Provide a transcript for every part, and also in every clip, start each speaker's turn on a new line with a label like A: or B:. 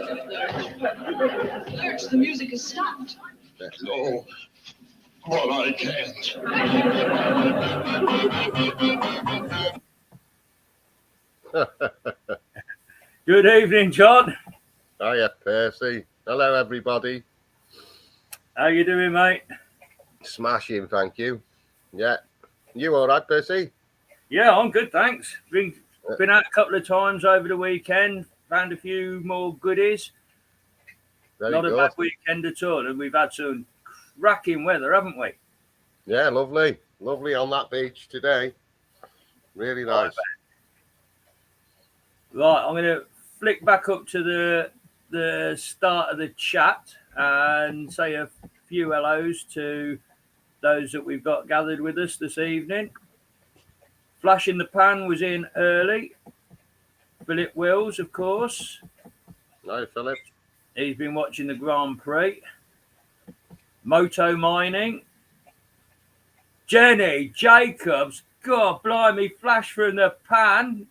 A: Lurch, the music has stopped.
B: No, but I can't.
C: Good evening, John.
D: Hiya, Percy. Hello, everybody.
C: How you doing, mate?
D: Smashing, thank you. Yeah. You all right, Percy?
C: Yeah, I'm good, thanks. Been out a couple of times over the weekend. Found a few more goodies.
D: Very
C: Not
D: good.
C: a bad weekend at all, and we've had some cracking weather, haven't we?
D: Yeah, lovely. Lovely on that beach today. Really nice.
C: Right, I'm going to flick back up to the start of the chat and say a few hellos to those that we've got gathered with us this evening. Flash in the Pan was in early. Philip Wills, of course.
D: Hi, Philip.
C: He's been watching the Grand Prix. Moto Mining. Jenny Jacobs. God blimey, Flash from the Pan.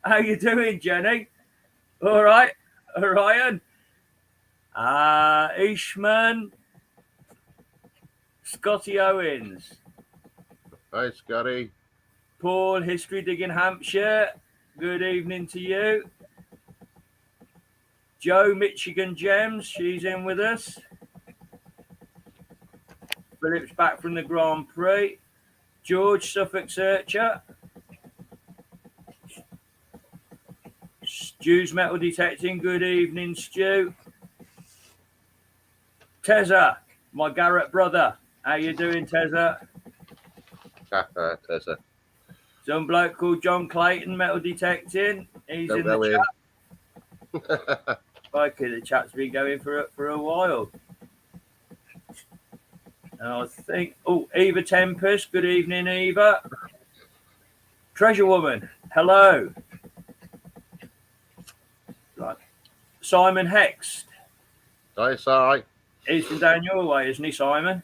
C: How you doing, Jenny? All right. Orion. Ishman. Scotty Owens.
D: Hi, Scotty.
C: Paul, History Digging Hampshire. Good evening to you. Joe, Michigan Gems. She's in with us. Philip's back from the Grand Prix. George, Suffolk Searcher. Stu's Metal Detecting. Good evening, Stu. Tezza, my Garrett brother. How you doing, Tezza?
D: Tessa.
C: Some bloke called John Clayton, Metal Detecting. He's
D: Don't
C: in the
D: go
C: chat. Okay, the chat's been going for a while. And I think, Eva Tempest. Good evening, Eva. Treasure Woman. Hello. Right. Simon Hext.
D: Hi, Si.
C: He's from down your way, isn't he, Simon?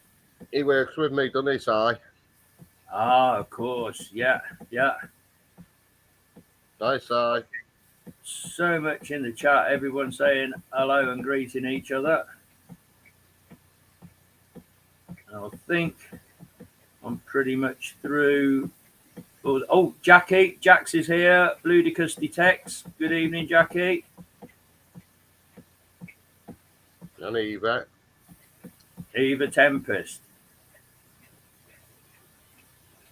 D: He works with me, doesn't he, Si?
C: Of course. Yeah.
D: Hi, Si.
C: So much in the chat. Everyone saying hello and greeting each other. I think I'm pretty much through. Jackie. Jax is here. Ludicrous Detects. Good evening, Jackie.
D: And Eva.
C: Eva Tempest.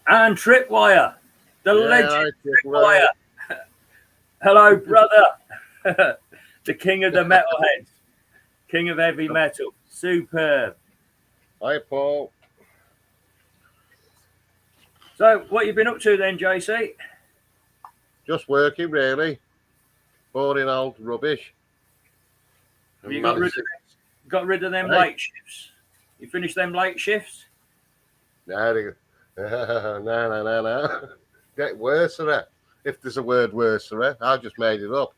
C: And Tripwire. The legend Tripwire. Hello, brother. The king of the metalheads. King of heavy metal. Superb.
D: Hi, Paul.
C: So, what you been up to then, JC?
D: Just working, really. Boring old rubbish.
C: Have you got rid of them late shifts? You finished them late shifts?
D: No. No. Get worse, if there's a word worse, I just made it up.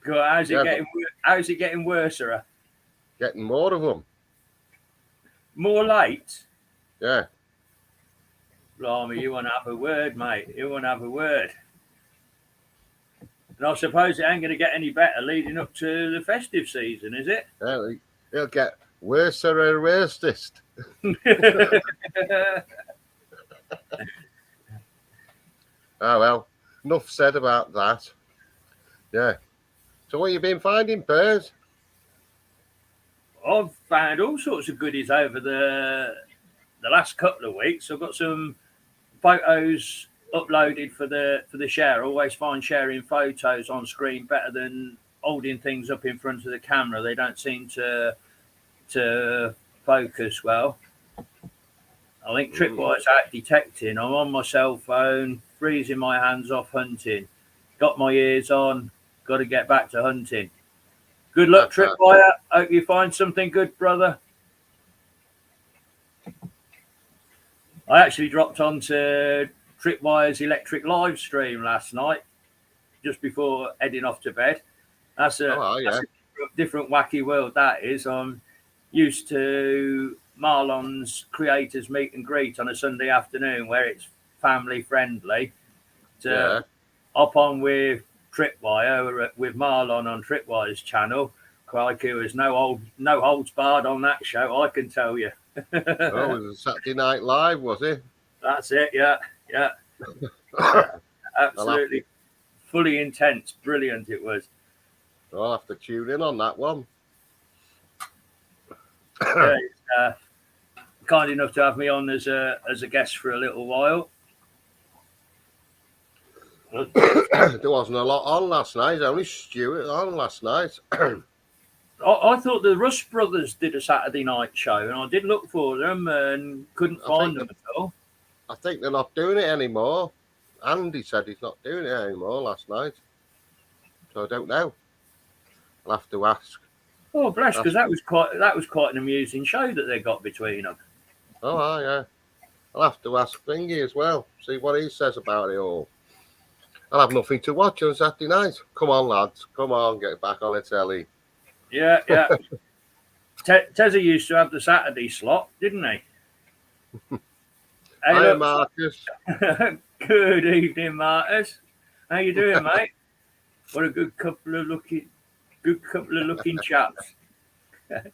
C: How's it getting worse?
D: Getting more of them.
C: More late?
D: Yeah.
C: Blimey, you want to have a word, mate. You want to have a word. And I suppose it ain't going to get any better leading up to the festive season, is it?
D: Yeah, it'll get worse or worstest. Oh, well, enough said about that. Yeah. So what you been finding, Pers?
C: I've found all sorts of goodies over the last couple of weeks. I've got some photos uploaded for the share. I always find sharing photos on screen better than holding things up in front of the camera. They don't seem to focus well. I think Tripwire's out detecting. I'm on my cell phone, freezing my hands off hunting. Got my ears on, got to get back to hunting. Good luck, Tripwire. Hope you find something good, brother. I actually dropped onto Tripwire's electric live stream last night, just before heading off to bed. That's a different wacky world, that is. I'm used to Marlon's creators meet and greet on a Sunday afternoon where it's family friendly. To hop on with Tripwire with Marlon on Tripwire's channel. Crikey, there was no holds barred on that show, I can tell you.
D: Oh, it was a Saturday Night Live, was it?
C: That's it, yeah. Absolutely fully intense, brilliant it was.
D: I'll have to tune in on that one.
C: Yeah, kind enough to have me on as a guest for a little while.
D: There wasn't a lot on last night. Only Stuart on last night.
C: I thought the Russ Brothers did a Saturday night show, and I did look for them and couldn't find them at all.
D: I think they're not doing it anymore. Andy said he's not doing it anymore last night, so I don't know. I'll have to ask.
C: Oh, bless, because that was quite an amusing show that they got between them.
D: Oh, yeah. I'll have to ask Thingy as well. See what he says about it all. I'll have nothing to watch on Saturday night. Come on, lads. Come on, get back on the telly.
C: Yeah. Tezza used to have the Saturday slot, didn't he? Hey,
D: Hi, Marcus.
C: Good evening, Marcus. How you doing, mate? What a good couple of looking chaps. Right,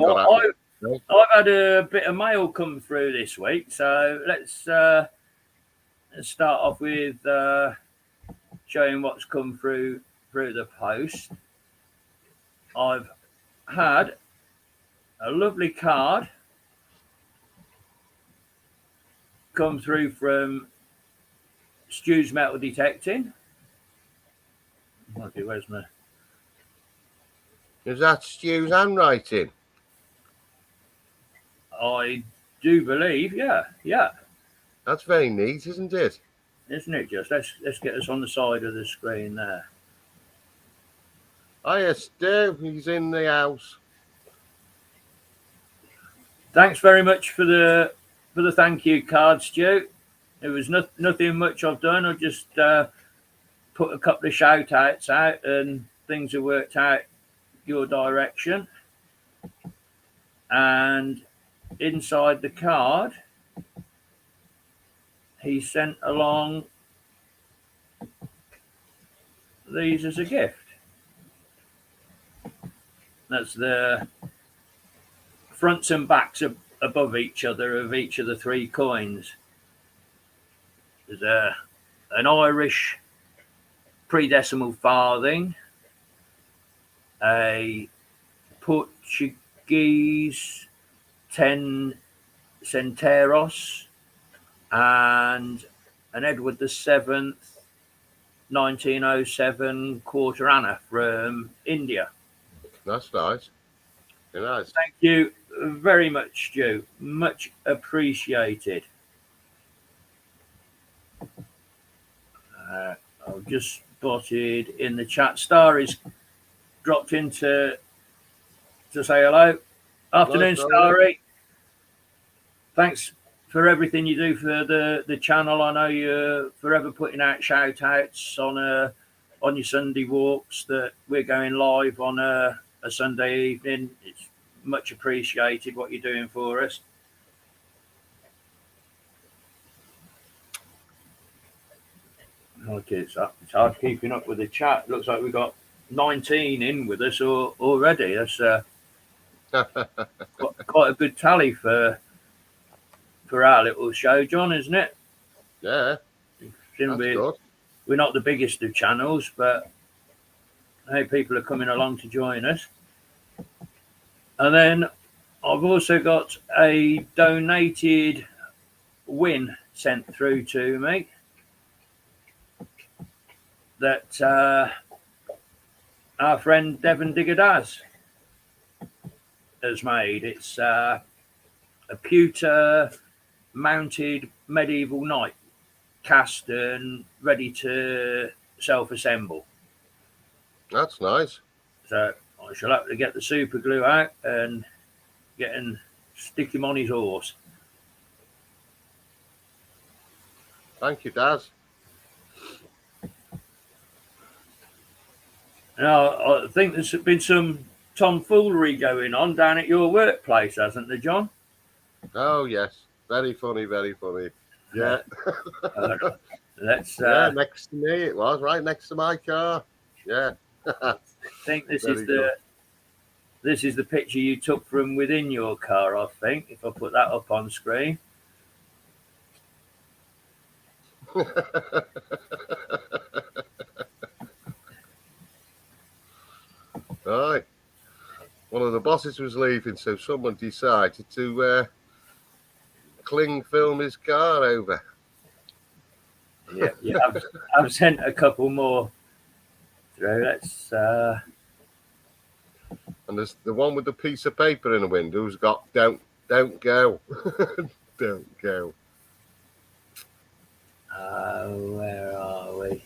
C: well, I've had a bit of mail come through this week, so let's start off with showing what's come through the post. I've had a lovely card come through from Stu's Metal Detecting. Okay, where's my...
D: Is that Stu's handwriting?
C: I do believe, yeah.
D: That's very neat, isn't it?
C: Isn't it just? Let's get us on the side of the screen there.
D: Hiya, Stu. He's in the house.
C: Thanks very much for the thank you card, Stu. It was nothing much I've done. I just put a couple of shout outs out and things have worked out your direction. And inside the card, he sent along these as a gift. That's the fronts and backs above each other of each of the three coins. There's an Irish pre-decimal farthing, a Portuguese 10 centeros, and an Edward VII 1907 quarter anna from India.
D: That's nice. Very nice.
C: Thank you very much, Stu. Much appreciated. I've just spotted in the chat. Star is dropped in to say hello. Afternoon, Starry. Thanks for everything you do for the channel. I know you're forever putting out shout outs on your Sunday walks that we're going live on a Sunday evening. It's much appreciated what you're doing for us. Okay, it's hard keeping up with the chat. Looks like we've got 19 in with us already. That's quite a good tally for our little show, John, isn't it?
D: Yeah,
C: we're not the biggest of channels, but hey, people are coming along to join us. And then I've also got a donated win sent through to me that our friend Devon Diggadaz has made. It's a pewter mounted medieval knight, cast and ready to self-assemble.
D: That's nice.
C: So I shall have to get the super glue out and stick him on his horse.
D: Thank you, Daz.
C: Now, I think there's been some tomfoolery going on down at your workplace, hasn't there, John?
D: Oh, yes. Very funny, very funny. Yeah.
C: Let's.
D: Yeah, next to me it was, right next to my car. Yeah.
C: I think this
D: Very
C: is
D: good.
C: the picture you took from within your car. I think if I put that up on screen.
D: Right. One of the bosses was leaving, so someone decided to cling film his car over.
C: Yeah. I've sent a couple more through. Let's.
D: And there's the one with the piece of paper in the window's got don't go. Don't go.
C: Where are we?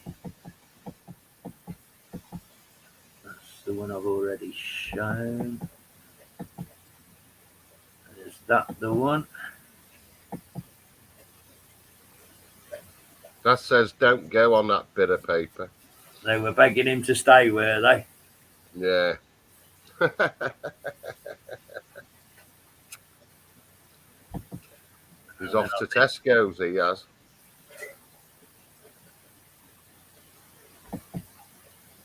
C: That's the one I've already shown. Is that the one?
D: That says don't go on that bit of paper.
C: They were begging him to stay, were they?
D: Yeah. He's off to Tesco's, he has.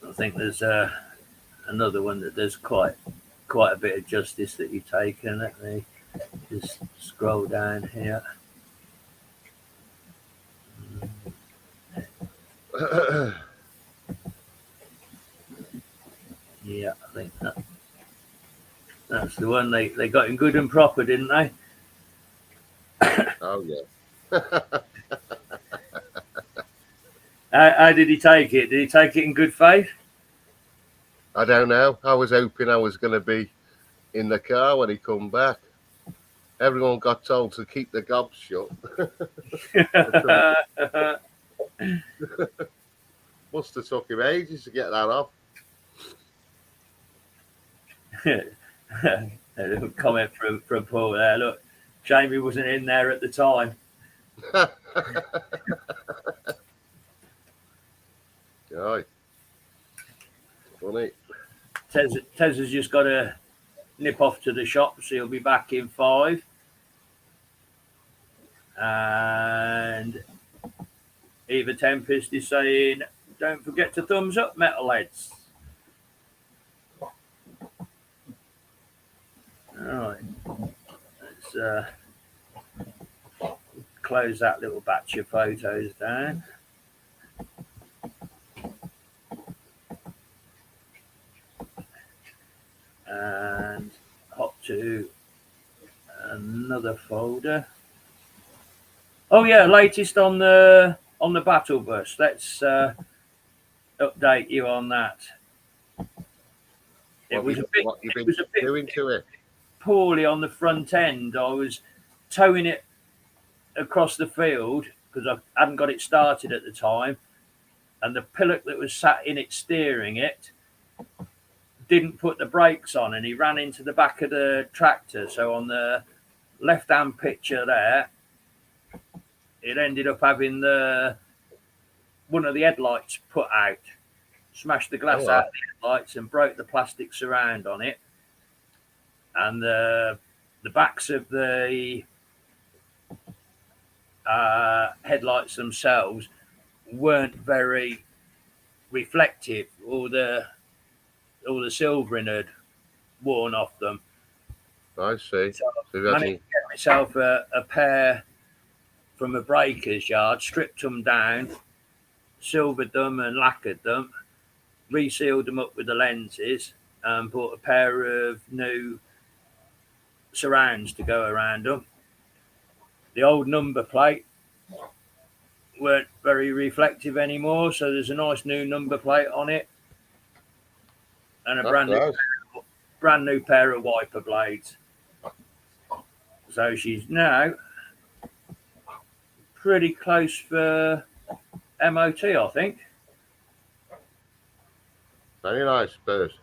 C: I think there's another one that does quite a bit of justice that you've taken. Let me just scroll down here. Yeah, I think that's the one. They got him good and proper, didn't they?
D: Oh yeah.
C: How did he take it? Did he take it in good faith?
D: I don't know. I was hoping I was going to be in the car when he come back. Everyone got told to keep the gobs shut. Must have took him ages to get that off.
C: A little comment from Paul there. Look, Jamie wasn't in there at the time.
D: Right. Funny.
C: Tez has just got to nip off to the shop, so he'll be back in 5. And Eva Tempest is saying, don't forget to thumbs up, metalheads. All right. Let's close that little batch of photos down. And hop to another folder. Oh yeah, latest on the battle bus. Let's update you on that. It was a bit
D: doing to it.
C: Poorly on the front end. I was towing it across the field because I hadn't got it started at the time, and the pillock that was sat in it steering it didn't put the brakes on, and he ran into the back of the tractor. So on the left-hand picture there, it ended up having one of the headlights put out, smashed the glass out of the headlights and broke the plastic surround on it. And the backs of the headlights themselves weren't very reflective. All the silvering had worn off them.
D: I see.
C: So I managed to get myself a pair from a breaker's yard, stripped them down, silvered them and lacquered them, resealed them up with the lenses, and bought a pair of new surrounds to go around them. The old number plate weren't very reflective anymore, so there's a nice new number plate on it, and a brand new pair of wiper blades. So she's now pretty close for MOT, I think.
D: Very nice, Percy.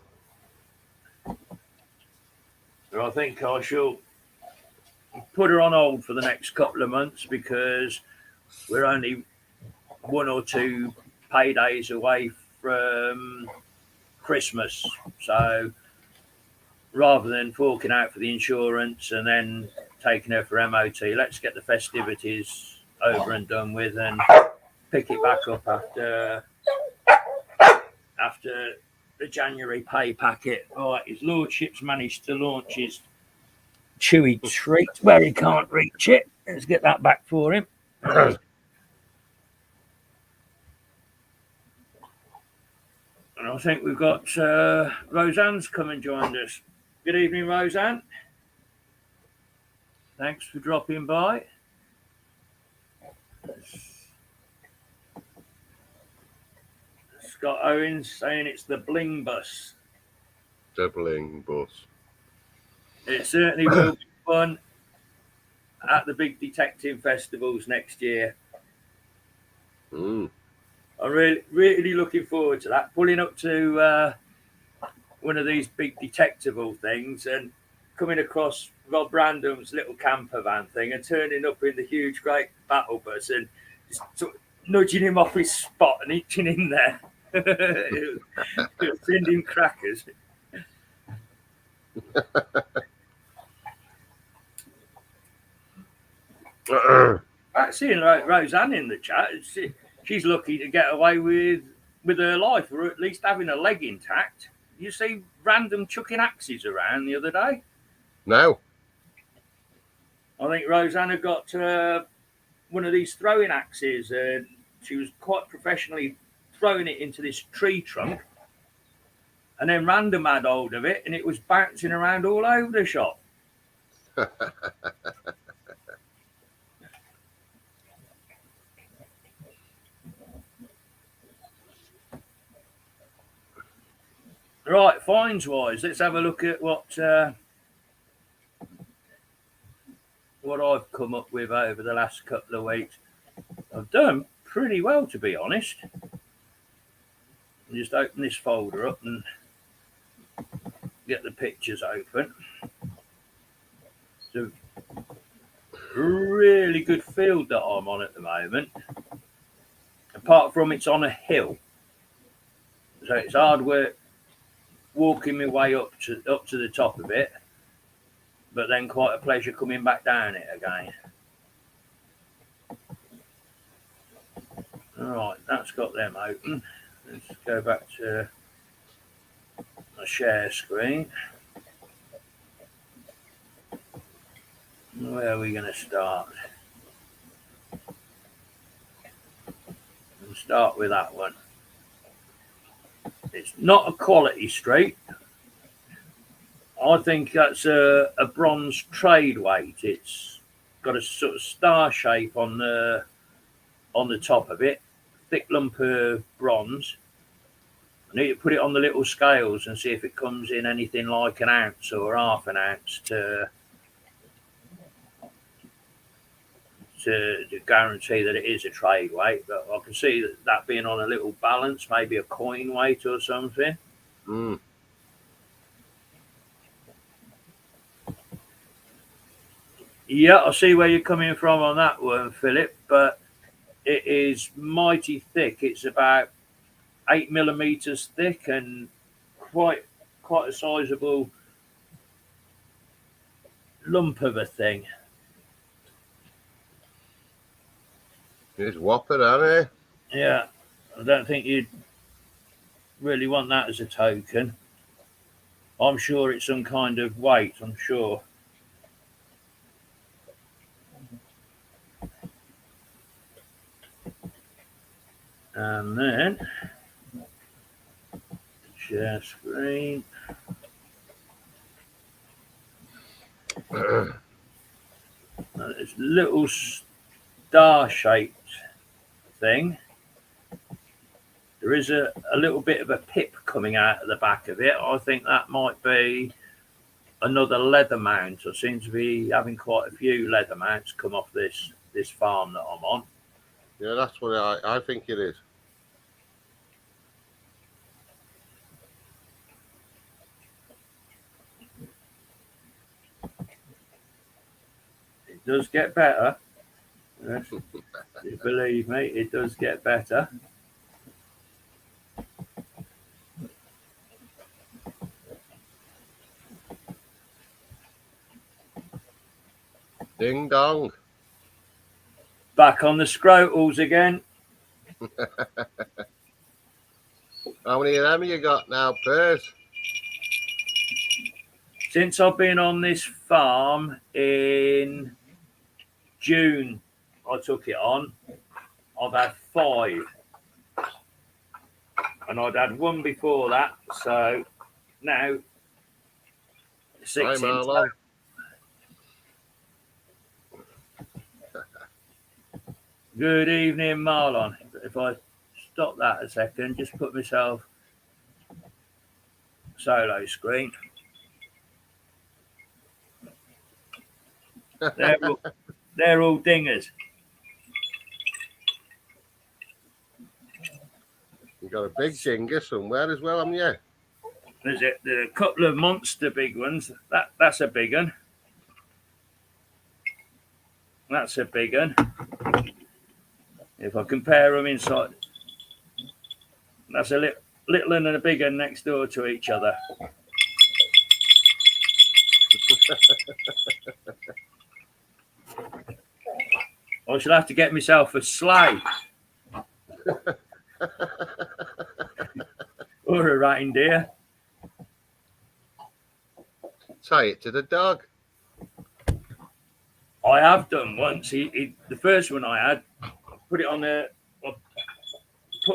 C: So I think I shall put her on hold for the next couple of months because we're only 1 or 2 paydays away from Christmas. So rather than forking out for the insurance and then taking her for MOT, let's get the festivities over and done with, and pick it back up after the January pay packet. Right, his lordship's managed to launch his chewy treat where he can't reach it. Let's get that back for him. And I think we've got Roseanne's come and joined us. Good evening, Roseanne. Thanks for dropping by. Scott Owens saying it's the bling bus.
D: The bling bus.
C: It certainly will be fun at the big detective festivals next year. I'm really looking forward to that. Pulling up to one of these big detectival things and coming across Rob Random's little camper van thing and turning up in the huge, great battle bus and just sort of nudging him off his spot and itching in there. Sending crackers. I'm seeing Roseanne in the chat. She's lucky to get away with her life, or at least having a leg intact. You see Random chucking axes around the other day?
D: No.
C: I think Roseanne had got one of these throwing axes, and she was quite professionally throwing it into this tree trunk. And then Random had hold of it, and it was bouncing around all over the shop. Right, fines wise, let's have a look at what I've come up with over the last couple of weeks. I've done pretty well, to be honest. I'll just open this folder up and get the pictures open. It's a really good field that I'm on at the moment. Apart from it's on a hill, so it's hard work walking my way up to the top of it, but then quite a pleasure coming back down it again. All right, that's got them open. Let's go back to a share screen. Where are we going to start? We'll start with that one. It's not a quality street. I think that's a bronze trade weight. It's got a sort of star shape on the top of it, thick lump of bronze. I need to put it on the little scales and see if it comes in anything like an ounce or half an ounce to guarantee that it is a trade weight. But I can see that being on a little balance, maybe a coin weight or something. Yeah, I see where you're coming from on that one, Philip, but it is mighty thick. It's about 8 millimeters thick and quite a sizable lump of a thing.
D: It's whopper, aren't
C: he? Yeah, I don't think you'd really want that as a token. I'm sure it's some kind of weight, I'm sure. And then share screen. This little star-shaped thing. There is a little bit of a pip coming out of the back of it. I think that might be another leather mount. I seem to be having quite a few leather mounts come off this farm that I'm on.
D: Yeah, that's what I think it is.
C: It does get better. Yes. Believe me, it does get better.
D: Ding dong.
C: Back on the scrotals again.
D: How many of them have you got now, Percy?
C: Since I've been on this farm in June, I took it on. I've had 5. And I'd had 1 before that. So now 6
D: Hi,
C: in
D: Marlon.
C: Good evening, Marlon. If I stop that a second, just put myself solo screen. They're all dingers.
D: You got a big dinger somewhere as well, haven't you?
C: There's a couple of monster big ones. That's a big one. That's a big one. If I compare them inside, that's a little one and a big one next door to each other. I shall have to get myself a sleigh or a reindeer.
D: Tie it to the dog.
C: I have done once. The first one I had, put him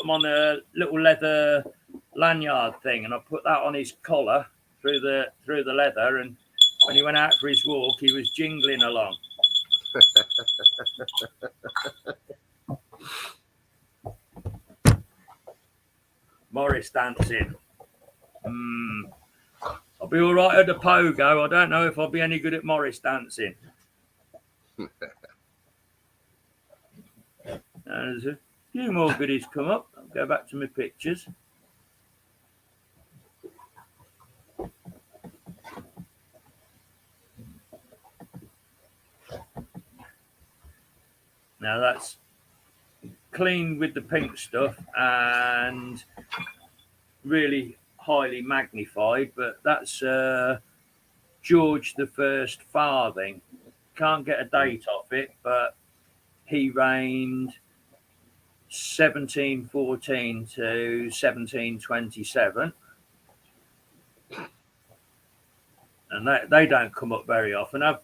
C: on a little leather lanyard thing, and I put that on his collar through the leather. And when he went out for his walk, he was jingling along. Morris dancing. I'll be all right at the pogo. I don't know if I'll be any good at Morris dancing. There's a few more goodies come up. I'll go back to my pictures. Now that's clean with the pink stuff and really highly magnified, but that's George the First farthing. Can't get a date off it, but he reigned 1714 to 1727, and they don't come up very often. I've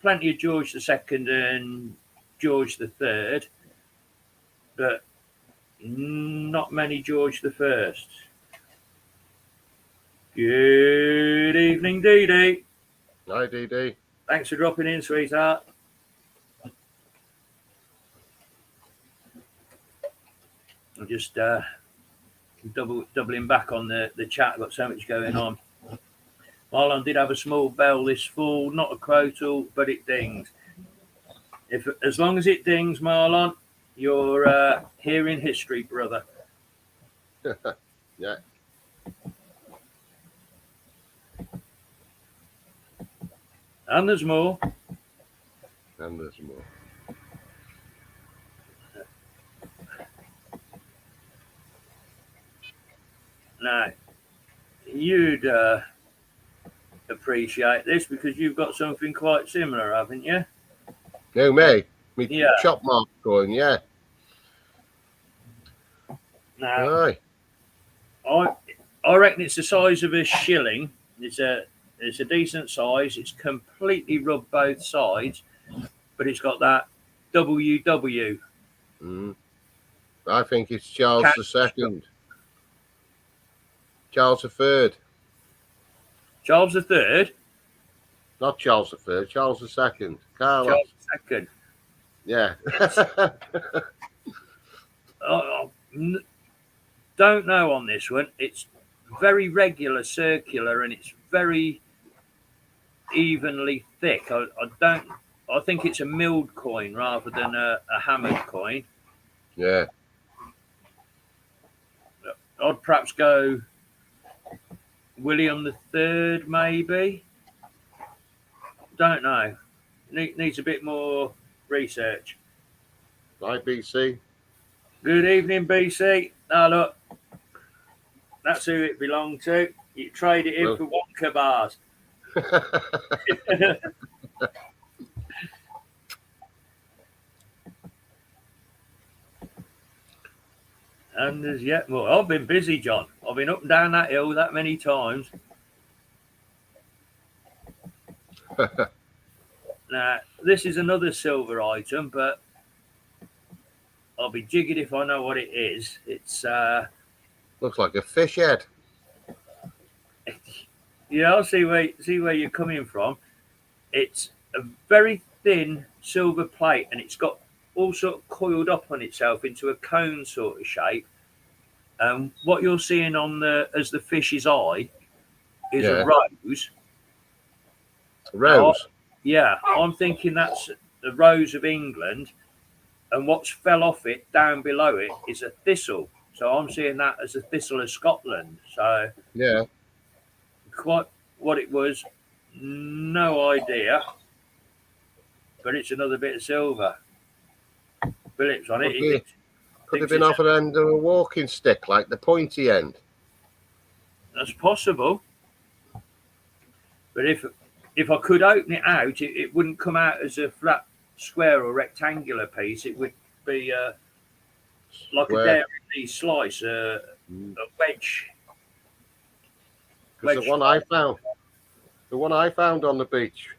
C: plenty of George II and George III, but not many George I. Good evening, Dee Dee.
D: Hi, Dee Dee.
C: Thanks for dropping in, sweetheart. I'm just doubling back on the chat. I've got so much going on. Marlon did have a small bell this fall, not a crotal, but it dings. As long as it dings, Marlon, you're hearing history, brother.
D: Yeah.
C: And there's more.
D: And there's more.
C: Now, you'd appreciate this because you've got something quite similar, haven't you?
D: No, me.
C: Yeah.
D: Chop mark going, yeah.
C: Now,
D: Aye.
C: I reckon it's the size of a shilling. It's a decent size. It's completely rubbed both sides, but it's got that WW.
D: I think it's Charles II. Charles III.
C: Charles III?
D: Not Charles III, Charles II. Carlos.
C: Charles II.
D: Yeah.
C: I don't know on this one. It's very regular, circular, and it's very evenly thick. I think it's a milled coin rather than a hammered coin.
D: Yeah.
C: I'd perhaps go William III, maybe. Don't know. Needs a bit more research.
D: Hi, BC.
C: Good evening, BC. Now look, that's who it belonged to. You trade it in for Wonka bars. And there's yet more. I've been busy, John. I've been up and down that hill that many times. Now, this is another silver item, but I'll be jiggered if I know what it is. It's
D: looks like a fish head.
C: Yeah, I'll see where you're coming from. It's a very thin silver plate, and it's got all sort of coiled up on itself into a cone sort of shape. What you're seeing on as the fish's eye is a rose.
D: Rose.
C: Yeah, I'm thinking that's the rose of England, and what's fell off it down below it is a thistle. So I'm seeing that as a thistle of Scotland. So
D: yeah,
C: quite what it was, no idea. But it's another bit of silver. Phillips on it.
D: Could have been off the end of a walking stick, like the pointy end.
C: That's possible. But if I could open it out, it wouldn't come out as a flat square or rectangular piece. It would be like a dairy slice, a wedge.
D: Because the one I found on the beach,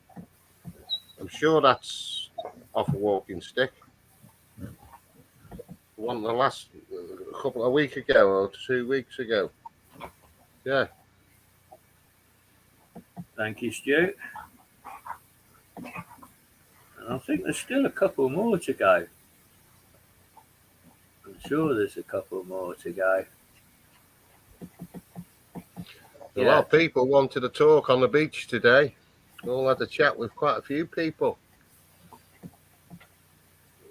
D: I'm sure that's off a walking stick. The one the last couple of weeks ago or 2 weeks ago. Yeah.
C: Thank you, Stu. And I think there's still a couple more to go. I'm sure there's a couple more to go.
D: A lot of people wanted to talk on the beach today. We all had a chat with quite a few people.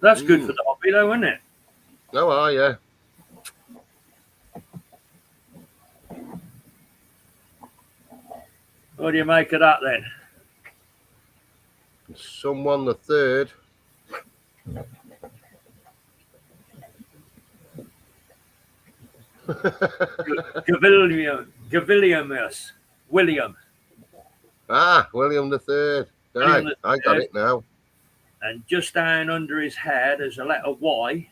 C: That's good for the hobby, though, isn't it?
D: Oh, yeah.
C: What do you make of that, then?
D: Someone the third.
C: William.
D: Ah, William the Third. Right, I got it now.
C: And just down under his hair, there's a letter Y.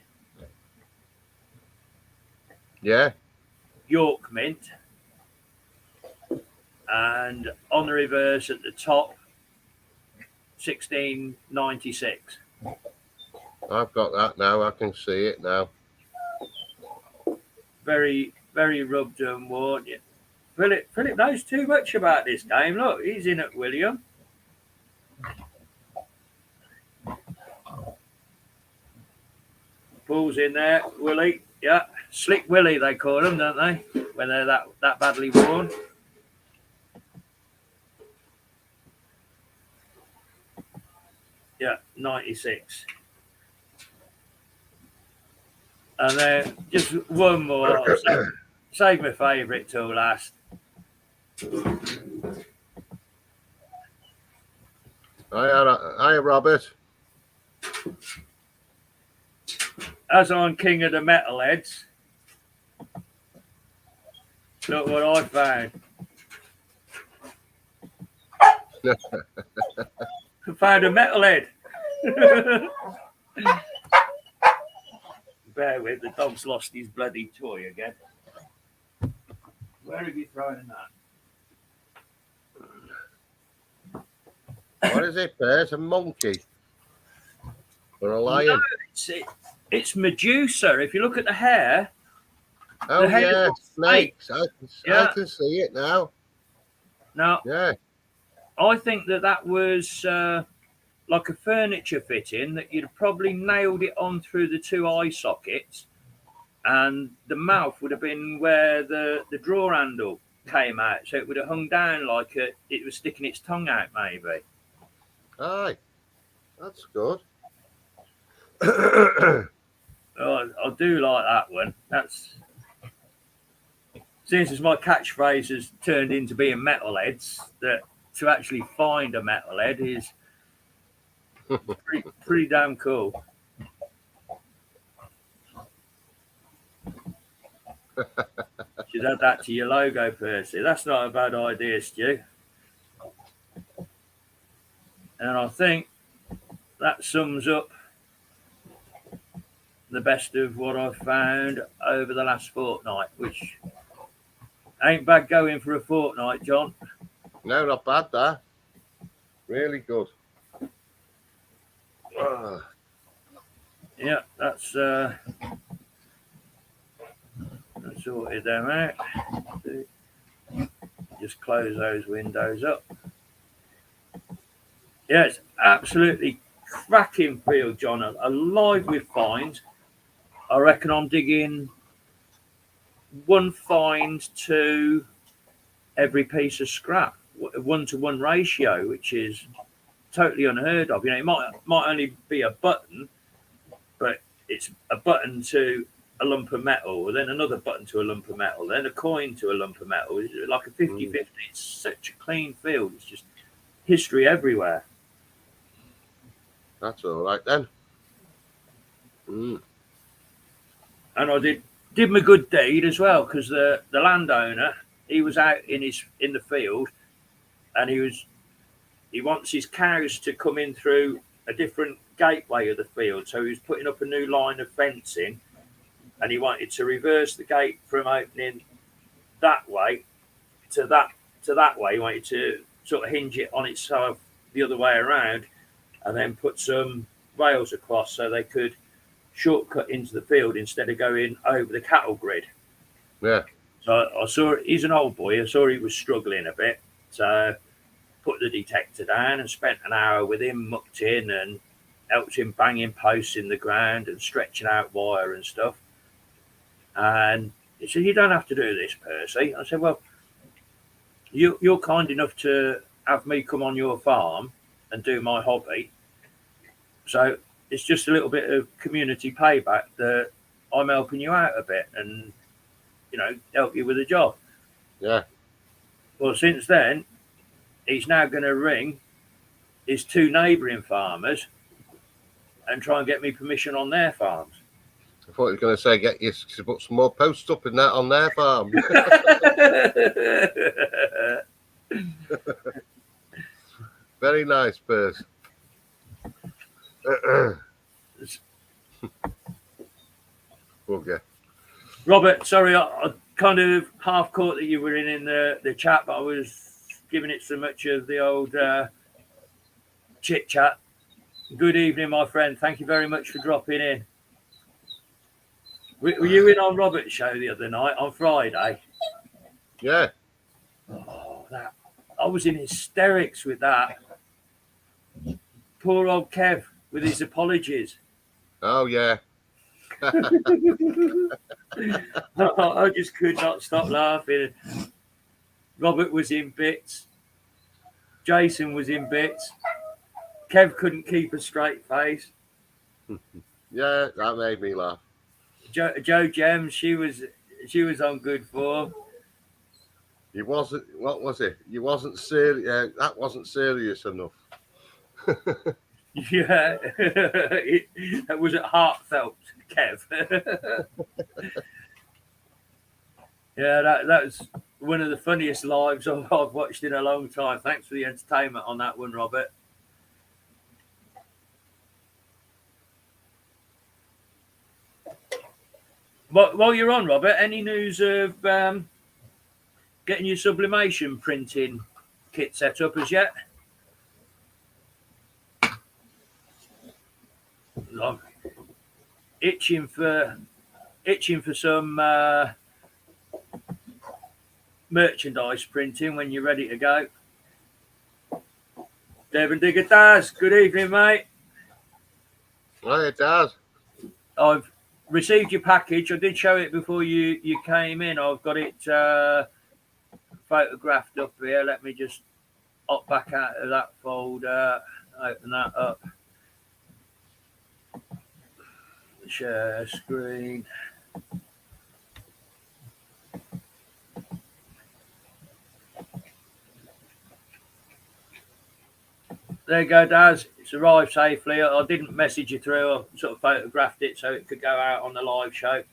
D: Yeah.
C: York Mint. And on the reverse at the top, 1696.
D: I've got that now. I can see it now.
C: Very, very rubbed and worn. Philip knows too much about this game. Look, he's in at William. Paul's in there. Willie. Yeah. Slick Willie, they call them, don't they? When they're that badly worn. Yeah, 96. And then just one more. Save my favourite till last.
D: Hi, Robert.
C: As I'm king of the metalheads, look what I found. I found a metalhead. Bear with, the dog's lost his bloody toy again. Where have you thrown that?
D: What is it, Bear? It's a monkey. Or a lion?
C: No, it's Medusa. If you look at the hair.
D: Oh,
C: the hair
D: yeah, snakes.
C: Yeah.
D: I can see it now.
C: Now,
D: yeah.
C: I think that was like a furniture fitting that you'd probably nailed it on through the two eye sockets, and the mouth would have been where the drawer handle came out, so it would have hung down like it was sticking its tongue out, maybe.
D: Aye, that's good.
C: I do like that one. That's since my catchphrase has turned into being metalheads, that to actually find a metalhead is pretty damn cool. Should add that to your logo, Percy. That's not a bad idea, Stu. And I think that sums up the best of what I've found over the last fortnight, which ain't bad going for a fortnight, John.
D: No, not bad, that. Really good.
C: Yeah, that's sorted them out. Just close those windows up. Yeah, it's absolutely cracking field, John. Alive with finds. I reckon I'm digging one find to every piece of scrap, 1-to-1 ratio, which is totally unheard of. You know, it might only be a button, but it's a button to a lump of metal, then another button to a lump of metal, then a coin to a lump of metal. It's like a 50-50. It's such a clean field. It's just history everywhere.
D: That's all right then.
C: And I did my good deed as well, because the landowner, he was out in the field, and he wants his cows to come in through a different gateway of the field. So he was putting up a new line of fencing, and he wanted to reverse the gate from opening that way to that way. He wanted to sort of hinge it on itself the other way around, and then put some rails across so they could shortcut into the field instead of going over the cattle grid.
D: Yeah.
C: So I saw, he's an old boy, I saw he was struggling a bit. So put the detector down and spent an hour with him, mucked in and helped him banging posts in the ground and stretching out wire and stuff. And he said, "You don't have to do this, Percy." I said, "Well, you're kind enough to have me come on your farm and do my hobby. So it's just a little bit of community payback that I'm helping you out a bit and, you know, help you with a job."
D: Yeah.
C: Well, since then, he's now going to ring his 2 neighbouring farmers and try and get me permission on their farms.
D: I thought you were going to say get you to put some more posts up in that on their farm. Very nice, Percy. Okay.
C: Robert, sorry, I kind of half caught that you were in the chat, but I was giving it so much of the old chit chat. Good evening, my friend. Thank you very much for dropping in. Were you in on Robert's show the other night on Friday?
D: Yeah.
C: Oh, I was in hysterics with that. Poor old Kev with his apologies.
D: Oh, yeah.
C: I just could not stop laughing. Robert was in bits. Jason was in bits. Kev couldn't keep a straight face.
D: Yeah, that made me laugh.
C: Joe Gems, she was on good form.
D: He wasn't. What was it? You wasn't serious. That wasn't serious enough.
C: Yeah, that was heartfelt, Kev. Yeah, that was one of the funniest lives I've watched in a long time. Thanks for the entertainment on that one, Robert. While you're on, Robert, any news of getting your sublimation printing kit set up as yet? I'm itching for some merchandise printing when you're ready to go. Devon Digger Daz, good evening, mate.
D: Oh, it does.
C: I've received your package. I did show it before you came in. I've got it photographed up here. Let me just hop back out of that folder, open that up. Share screen. There you go, Daz. It's arrived safely. I didn't message you through. I sort of photographed it so it could go out on the live show.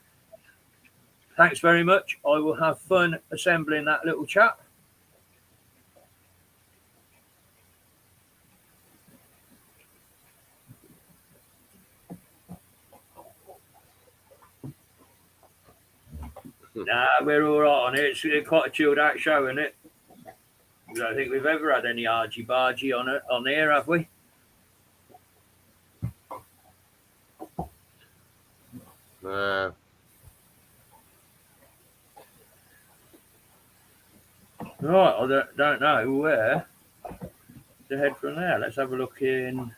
C: Thanks very much. I will have fun assembling that little chap. Nah, we're all right on it. It's quite a chilled out show, isn't it? I don't think we've ever had any argy-bargy on here, have we?
D: No.
C: Right, I don't know where to head from there. Let's have a look in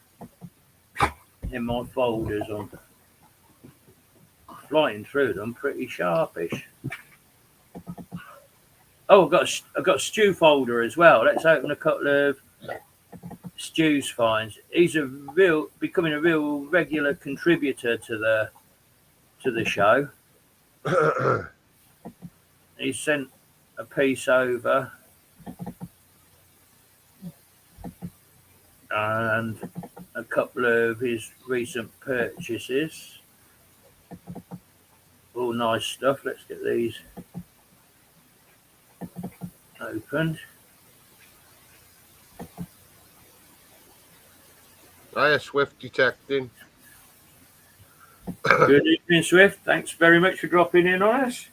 C: my folders. I'm flying through them pretty sharpish. Oh, I've got a stew folder as well. Let's open a couple of Stew's finds. He's becoming a real regular contributor to the show. He sent a piece over, and a couple of his recent purchases. All nice stuff. Let's get these opened.
D: Hiya, Swift detecting.
C: Good evening, Swift. Thanks very much for dropping in on us.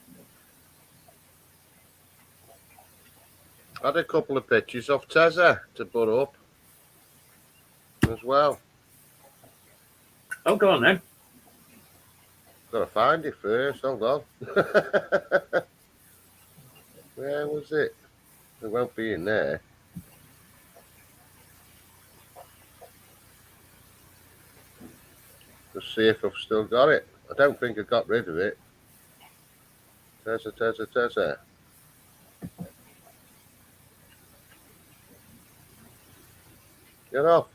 D: I had a couple of pictures of Tezza to put up as well.
C: Oh, go on then.
D: Gotta find it first. Hold on. Where was it? It won't be in there. Just see if I've still got it. I don't think I got rid of it. Tezza. Get off.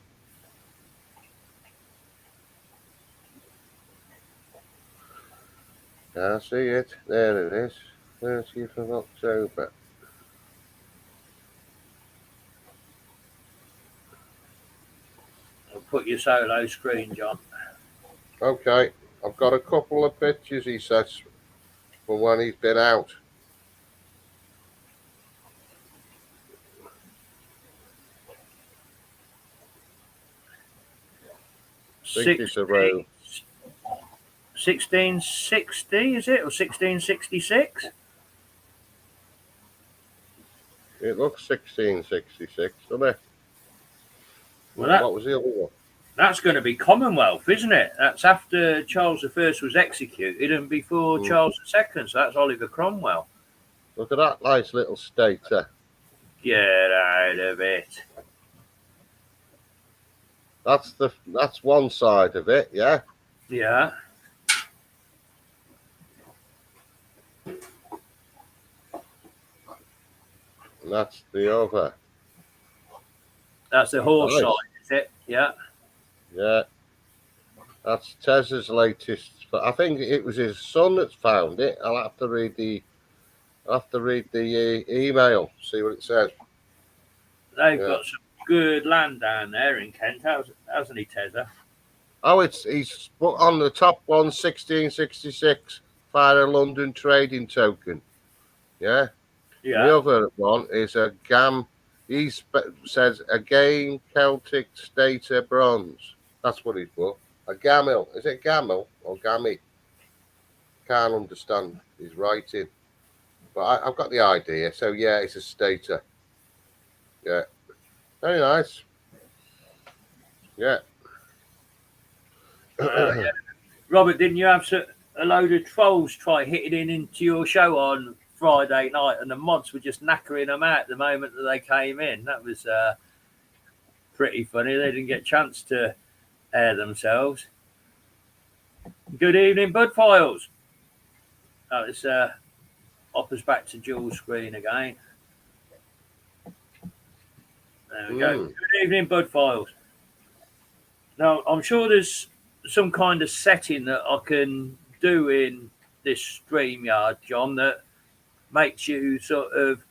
D: I see it. There it is. 30th of October.
C: I'll put your solo screen, John.
D: Okay. I've got a couple of pictures, he says, for when he's been out. I think it's a row.
C: 1660, is it? Or 1666?
D: It looks 1666, doesn't it?
C: Well,
D: what was the other one?
C: That's going to be Commonwealth, isn't it? That's after Charles I was executed and before Charles II. So that's Oliver Cromwell.
D: Look at that nice little stater.
C: Get out of it.
D: That's one side of it, yeah.
C: Yeah.
D: And that's the other.
C: That's the horse
D: Nice.
C: side, is it? Yeah.
D: Yeah. That's Tez's latest. But I think it was his son that found it. I'll have to read the email, see what it says.
C: They've got some good land down there in Kent, hasn't he, Tezza?
D: Oh, he's put on the top one, 1666, Fire a London trading token. Yeah.
C: Yeah.
D: The other one is a says a game Celtic Stater bronze. That's what he's put. A gamil. Is it gamil or gammy? Can't understand his writing. But I've got the idea. So yeah, it's a stater. Yeah. Very nice. Yeah.
C: Yeah. Robert, didn't you have a load of trolls try hitting into your show on Friday night, and the mods were just knackering them out the moment that they came in? That was pretty funny. They didn't get a chance to air themselves. Good evening, Bud Files. Oh, it's offers back to Jules' screen again. There we go. Good evening, Bud Files. Now, I'm sure there's some kind of setting that I can do in this StreamYard, John, that makes you sort of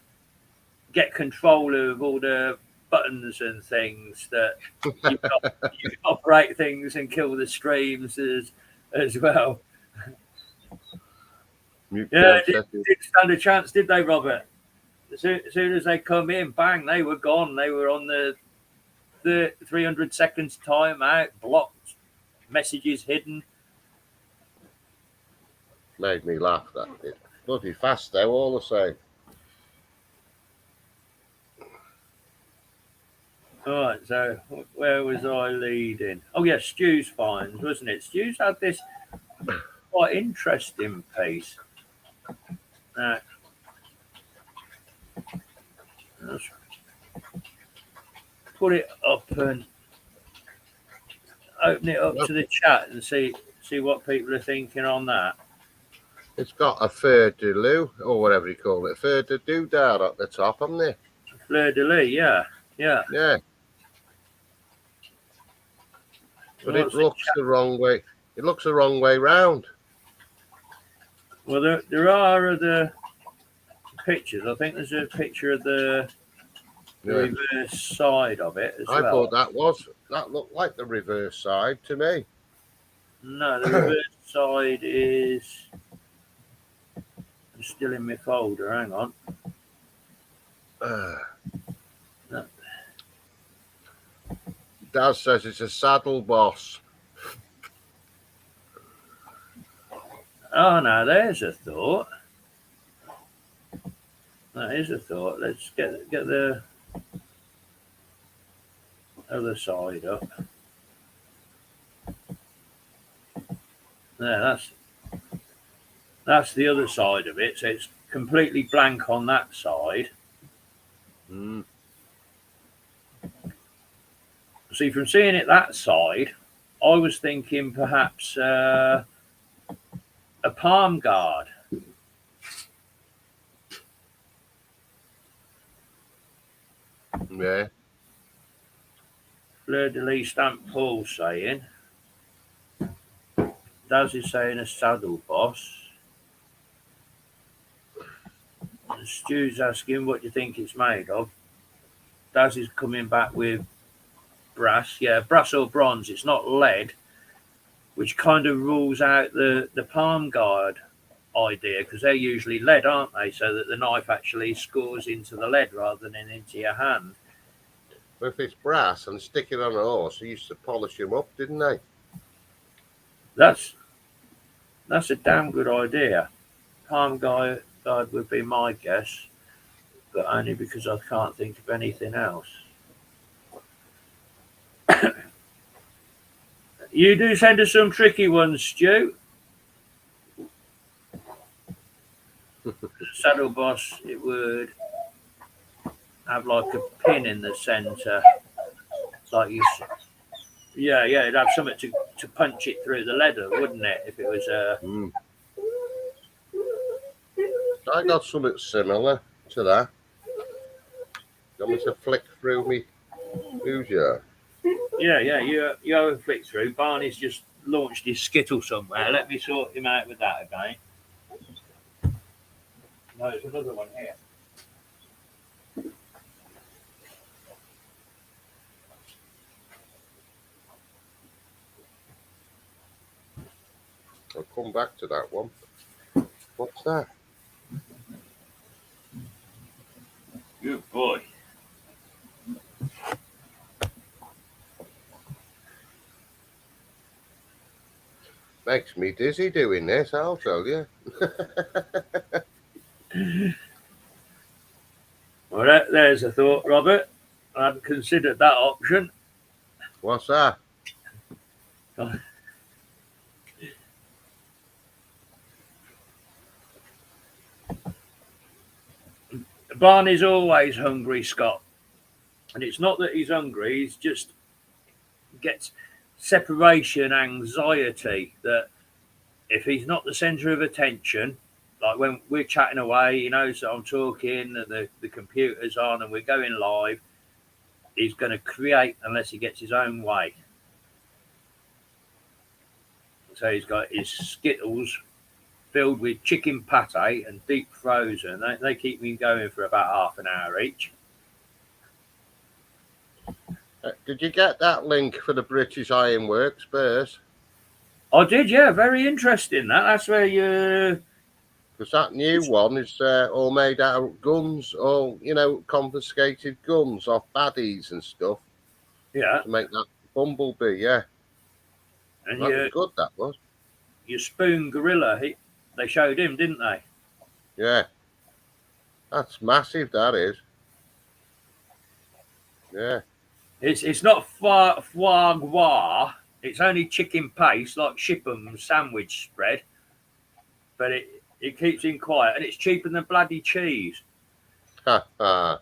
C: get control of all the buttons and things that you can operate things and kill the streams as well. Yeah, didn't stand a chance, did they, Robert? As soon as they come in, bang, they were gone. They were on the 300 seconds timeout, blocked, messages hidden.
D: Made me laugh, that did. Bloody fast though, all the same.
C: All right, so where was I leading? Oh, yeah, Stu's finds, wasn't it? Stu's had this quite interesting piece. Let's put it up and open it up to the chat and see what people are thinking on that.
D: It's got a fleur de lis, or whatever you call it, fleur de doudad at the top, hasn't it?
C: Fleur de lis, yeah.
D: Yeah. But it looks the wrong way. It looks the wrong way round.
C: Well, there are other pictures. I think there's a picture of the reverse side of it as well.
D: I thought that looked like the reverse side to me.
C: No, the reverse side is still in my folder. Hang on. No.
D: Dad says it's a saddle boss.
C: Oh, now there's a thought. That is a thought. Let's get the other side up. There, that's the other side of it. So it's completely blank on that side. See, from seeing it that side, I was thinking perhaps a palm guard.
D: Yeah.
C: Fleur de lis stamp Paul saying. Daz is saying a saddle boss. And Stu's asking what do you think it's made of. Daz is coming back with brass. Yeah, brass or bronze. It's not lead, which kind of rules out the palm guard idea because they're usually lead, aren't they? So that the knife actually scores into the lead rather than into your hand.
D: But if it's brass and stick it on a horse, they used to polish them up, didn't they?
C: That's a damn good idea. Palm guard would be my guess, but only because I can't think of anything else. You do send us some tricky ones, Stu. Saddle boss, it would have like a pin in the centre, like you. Yeah, it'd have something to punch it through the leather, wouldn't it? If it was a.
D: I got something similar to that. Got me to flick through me. Who's your?
C: Yeah, you have a flick through. Barney's just launched his skittle somewhere. Let me sort him out with that again. No, there's another one here.
D: I'll come back to that one. What's that?
C: Good boy.
D: Makes me dizzy doing this, I'll tell you.
C: Well, there's a thought, Robert. I hadn't considered that option.
D: What's that?
C: Barney's always hungry, Scott. And it's not that he's hungry, he's just gets separation anxiety that if he's not the centre of attention, like when we're chatting away, you know, so I'm talking and the computer's on and we're going live, he's going to create unless he gets his own way. So he's got his Skittles filled with chicken pate and deep frozen. They keep me going for about half an hour each.
D: Did you get that link for the British Ironworks, Percy?
C: I did, yeah. Very interesting. That's where you.
D: Because that new one is all made out of guns, all, you know, confiscated guns off baddies and stuff.
C: Yeah.
D: To make that bumblebee, yeah.
C: And
D: that was good, that was.
C: Your spoon gorilla, they showed him, didn't they?
D: Yeah. That's massive, that is. Yeah.
C: It's not foie gras. It's only chicken paste, like Shipham's sandwich spread. But it keeps him quiet, and it's cheaper than bloody cheese.
D: Ha ha.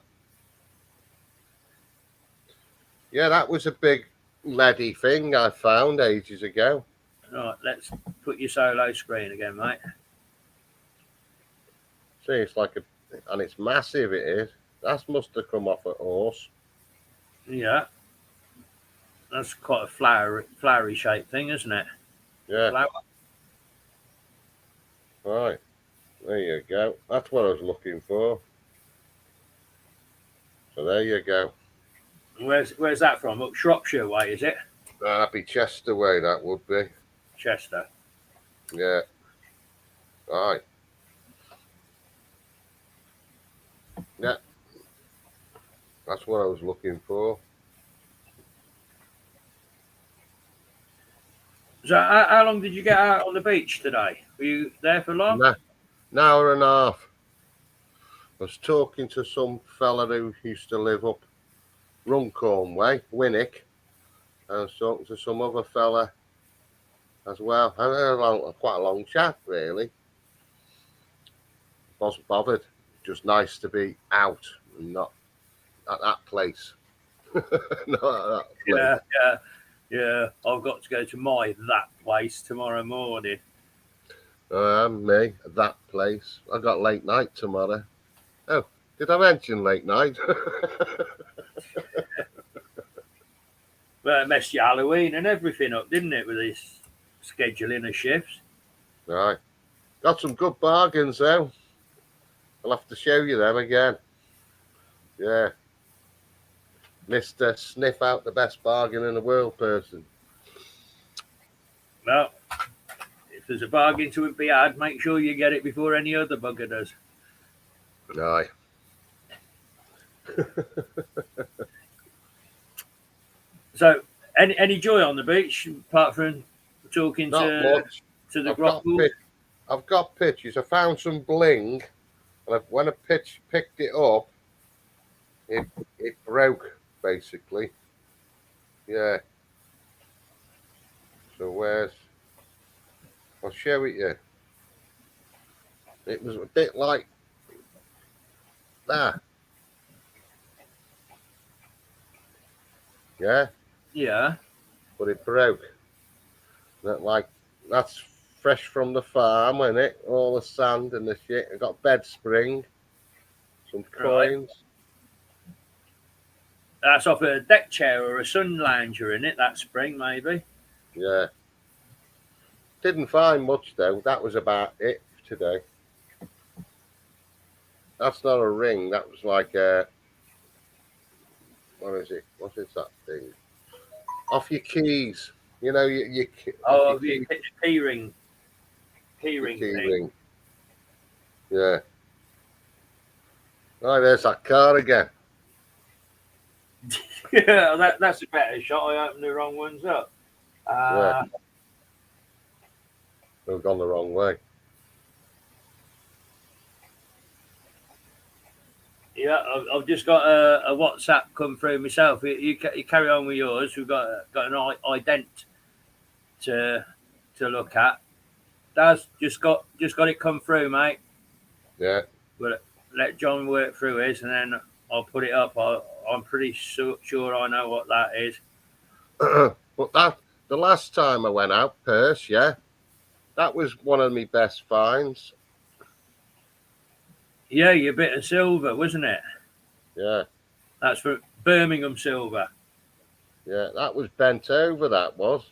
D: Yeah, that was a big leady thing I found ages ago.
C: Right, let's put your solo screen again, mate.
D: See, it's like and it's massive, it is. That must have come off a horse.
C: Yeah. That's quite a flowery shaped thing, isn't it?
D: Yeah.
C: Flower.
D: Right. There you go. That's what I was looking for. So there you go.
C: Where's that from? Up Shropshire way, is it?
D: That'd be Chester way, that would be.
C: Chester.
D: Yeah. Right. Yeah. That's what I was looking for.
C: So how long did you get out on the beach today? Were you there for long?
D: An hour and a half. I was talking to some fella who used to live up Runcorn way, Winnick. And I was talking to some other fella as well. I had quite a long chat, really. Wasn't bothered. Just nice to be out and not at that place. Not at that place.
C: Yeah. I've got to go to that place tomorrow morning.
D: Me, that place. I got late night tomorrow. Oh, did I mention late night?
C: Well, it messed your Halloween and everything up, didn't it, with this scheduling of shifts?
D: Right. Got some good bargains, though. I'll have to show you them again. Yeah. Mr. Sniff out the best bargain in the world person.
C: Well, if there's a bargain to be had, make sure you get it before any other bugger does.
D: Aye.
C: So, any joy on the beach apart from talking to the grotto?
D: I've got pictures. I found some bling, and when I picked it up, it broke basically. Yeah. So I'll show it you. It was a bit like that. Yeah.
C: Yeah.
D: But it broke. That's fresh from the farm, isn't it? All the sand and the shit. I got bed spring, some coins.
C: That's off a deck chair or a sun lounger, in it? That spring, maybe.
D: Yeah. Didn't find much though. That was about it today. That's not a ring. That was like a. What is it? What is that thing? Off your keys. You know, your
C: key ring. Key ring.
D: Yeah. Oh, there's that car again.
C: Yeah, that's a better shot. I opened the wrong ones up.
D: Yeah. We've gone the wrong way.
C: Yeah, I've just got a WhatsApp come through myself. You carry on with yours. We've got an ident to look at. Daz just got it come through, mate.
D: Yeah.
C: But let John work through his, and then I'll put it up. I'm pretty sure I know what that is.
D: But the last time I went out, Percy, yeah, that was one of my best finds.
C: Yeah, your bit of silver, wasn't it?
D: Yeah.
C: That's for Birmingham silver.
D: Yeah, that was bent over, that was.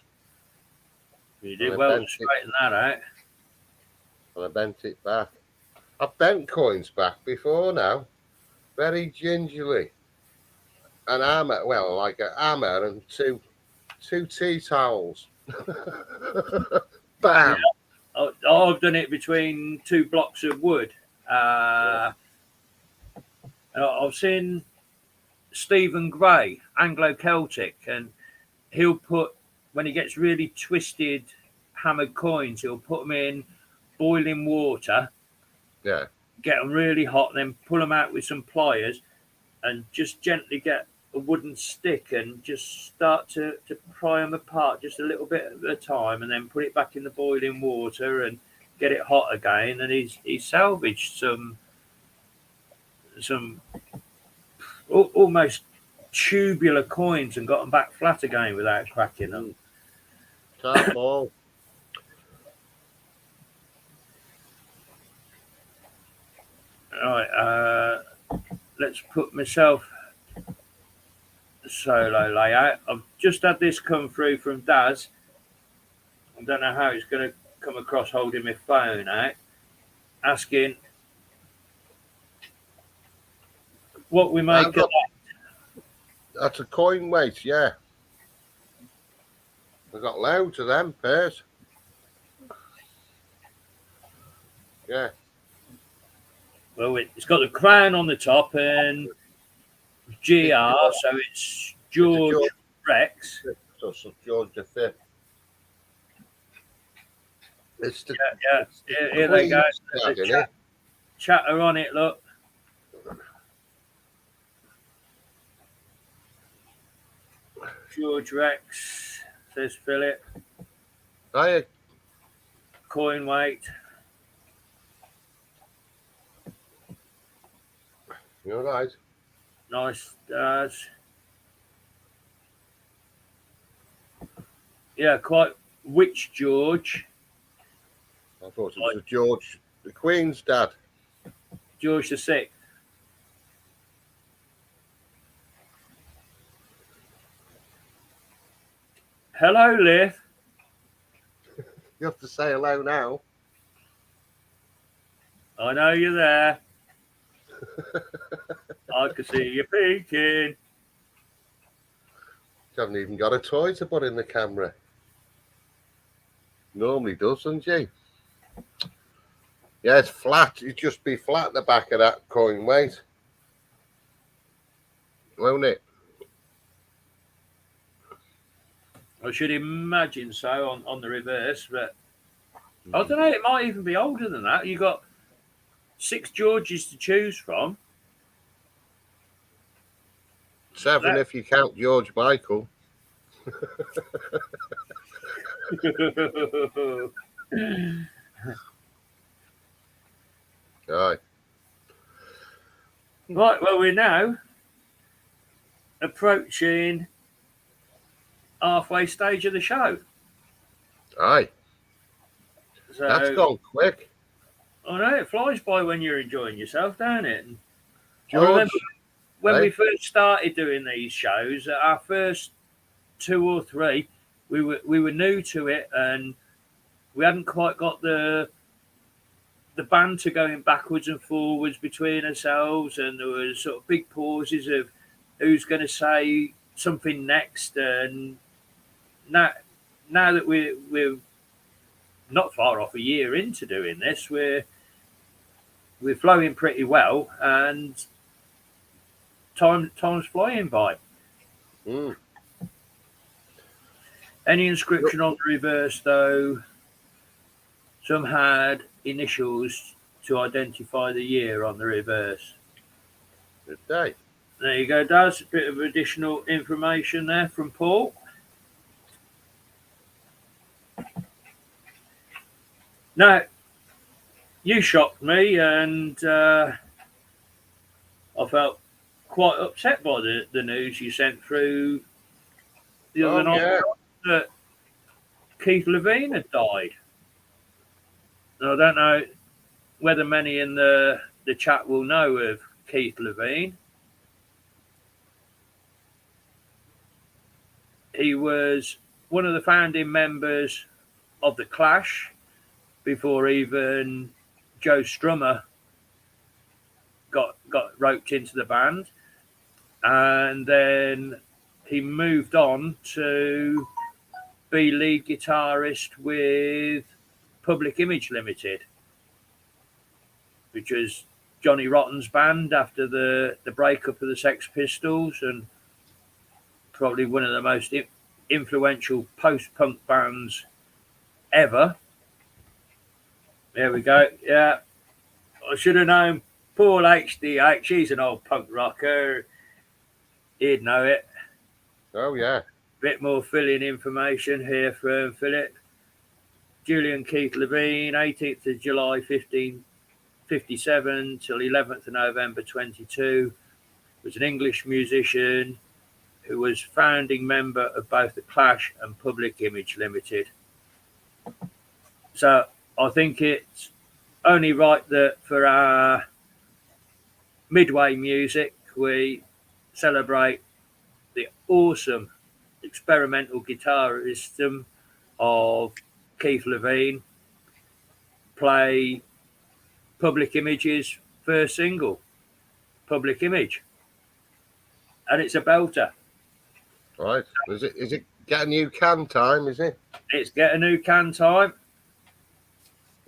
C: You did well to straighten that out.
D: And I bent it back. I've bent coins back before now. Very gingerly. An hammer, well, like a hammer and two tea towels. Bam!
C: Yeah. I've done it between two blocks of wood. I've seen Stephen Gray, Anglo-Celtic, and he'll put, when he gets really twisted hammered coins, he'll put them in boiling water.
D: Yeah.
C: get them really hot, and then pull them out with some pliers, and just gently get a wooden stick and just start to pry them apart just a little bit at a time, and then put it back in the boiling water and get it hot again. And he's salvaged some almost tubular coins and got them back flat again without cracking them.
D: Top ball.
C: Right, let's put myself solo layout. I've just had this come through from Daz. I don't know how it's going to come across holding my phone out, asking what we make of that.
D: That's a coin weight, yeah. We've got loads of them, Percy. Yeah.
C: Well, it's got the crown on the top and GR, so it's George Rex.
D: So George V. It's the,
C: Here they go. The chatter on it, look. George Rex, says Philip.
D: Hiya.
C: Coin weight.
D: You're right.
C: Nice, Daz. Yeah, quite. Which George?
D: I thought it was George, the Queen's dad.
C: George the Sixth. Hello, Liv.
D: You have to say hello now.
C: I know you're there. I can see you peeking.
D: You haven't even got a toy to put in the camera. Normally does, doesn't she? Yeah, it's flat. It'd just be flat at the back of that coin weight. Won't it?
C: I should imagine so on the reverse, but I don't know. It might even be older than that. You got 6 Georges to choose from.
D: 7 if you count George Michael. Aye.
C: Right, well, we're now approaching halfway stage of the show.
D: Aye.
C: So,
D: That's gone quick.
C: I know, it flies by when you're enjoying yourself, don't it? And
D: George,
C: I remember when we first started doing these shows, our first 2 or 3, we were new to it, and we hadn't quite got the banter going backwards and forwards between ourselves, and there was sort of big pauses of who's going to say something next. And now that we're not far off a year into doing this, we're flowing pretty well, and time's flying by. Any inscription on the reverse, though, some had initials to identify the year on the reverse.
D: Good day.
C: There you go, Daz. A bit of additional information there from Paul. Now, you shocked me, and I felt quite upset by the news you sent through the other night that Keith Levine had died. And I don't know whether many in the chat will know of Keith Levine. He was one of the founding members of The Clash before even Joe Strummer got roped into the band. And then he moved on to be lead guitarist with Public Image Limited, which was Johnny Rotten's band after the breakup of the Sex Pistols, and probably one of the most influential post-punk bands ever. There we go. Yeah, I should have known Paul HDH. He's an old punk rocker. He'd know it.
D: Oh, yeah.
C: Bit more filling information here from Philip. Julian Keith Levine, 18th of July 1557 till 11th of November 22, was an English musician who was founding member of both the Clash and Public Image Limited. So I think it's only right that for our midway music, we celebrate the awesome experimental guitarism of Keith Levine, play Public Image's first single, Public Image. And it's a belter.
D: Right. Is it get a new can time, is it?
C: It's get a new can time.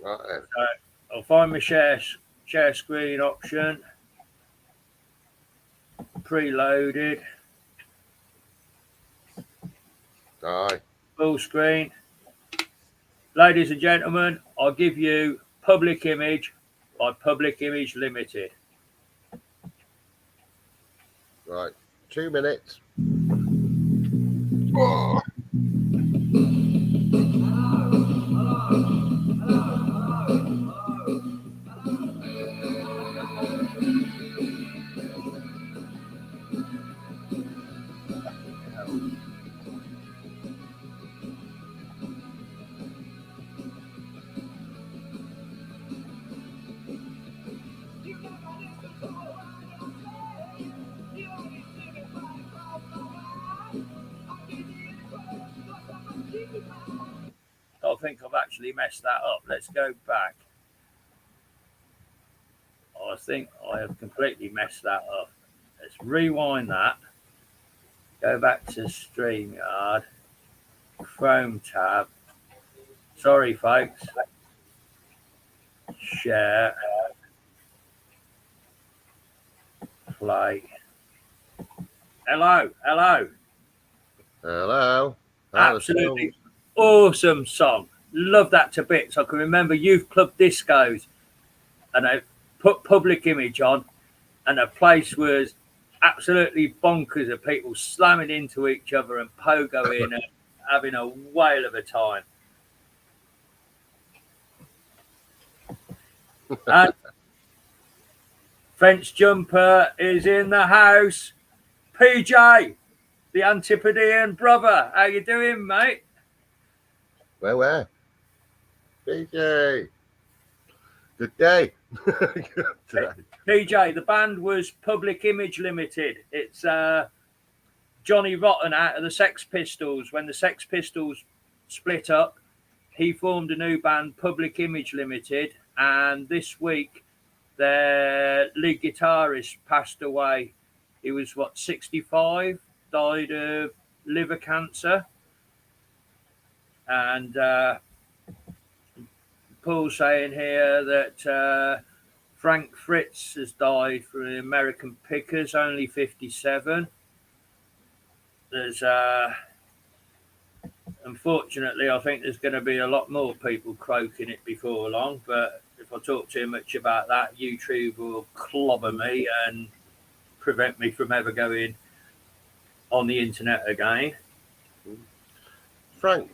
D: Right.
C: So I'll find my share screen option. Preloaded.
D: Aye.
C: Full screen. Ladies and gentlemen, I'll give you Public Image by Public Image Limited.
D: Right. 2 minutes.
B: Oh.
C: I think I've actually messed that up. Let's go back. I think I have completely messed that up. Let's rewind that. Go back to StreamYard. Chrome tab. Sorry, folks. Share. Play. Hello.
D: Hello.
C: Absolutely awesome song. Love that to bits. I can remember youth club discos and I put Public Image on and the place was absolutely bonkers of people slamming into each other and pogoing and having a whale of a time. And French Jumper is in the house. PJ, the Antipodean brother. How you doing, mate?
D: Where? PJ. Good day. Good day.
C: PJ, the band was Public Image Limited. It's Johnny Rotten out of the Sex Pistols. When the Sex Pistols split up, he formed a new band, Public Image Limited. And this week, their lead guitarist passed away. He was, 65? Died of liver cancer. And Paul's saying here that Frank Fritz has died from the American Pickers, only 57. There's unfortunately, I think there's going to be a lot more people croaking it before long. But if I talk too much about that, YouTube will clobber me and prevent me from ever going on the internet again.
D: Frank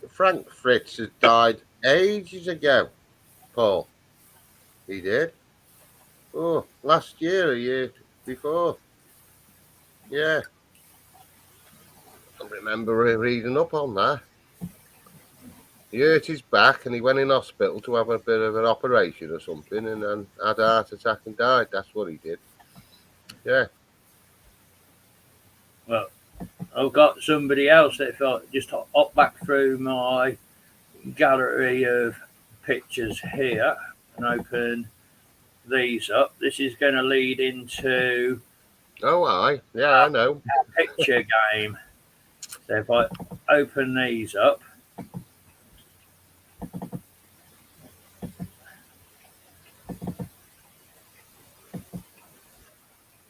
D: Fritz has died ages ago, Paul. He did. Oh, last year, a year before. Yeah. I remember reading up on that. He hurt his back and he went in hospital to have a bit of an operation or something and then had a heart attack and died. That's what he did. Yeah.
C: Well, I've got somebody else that if I just hop back through my gallery of pictures here and open these up. This is going to lead into
D: I know.
C: a picture game. So if I open these up,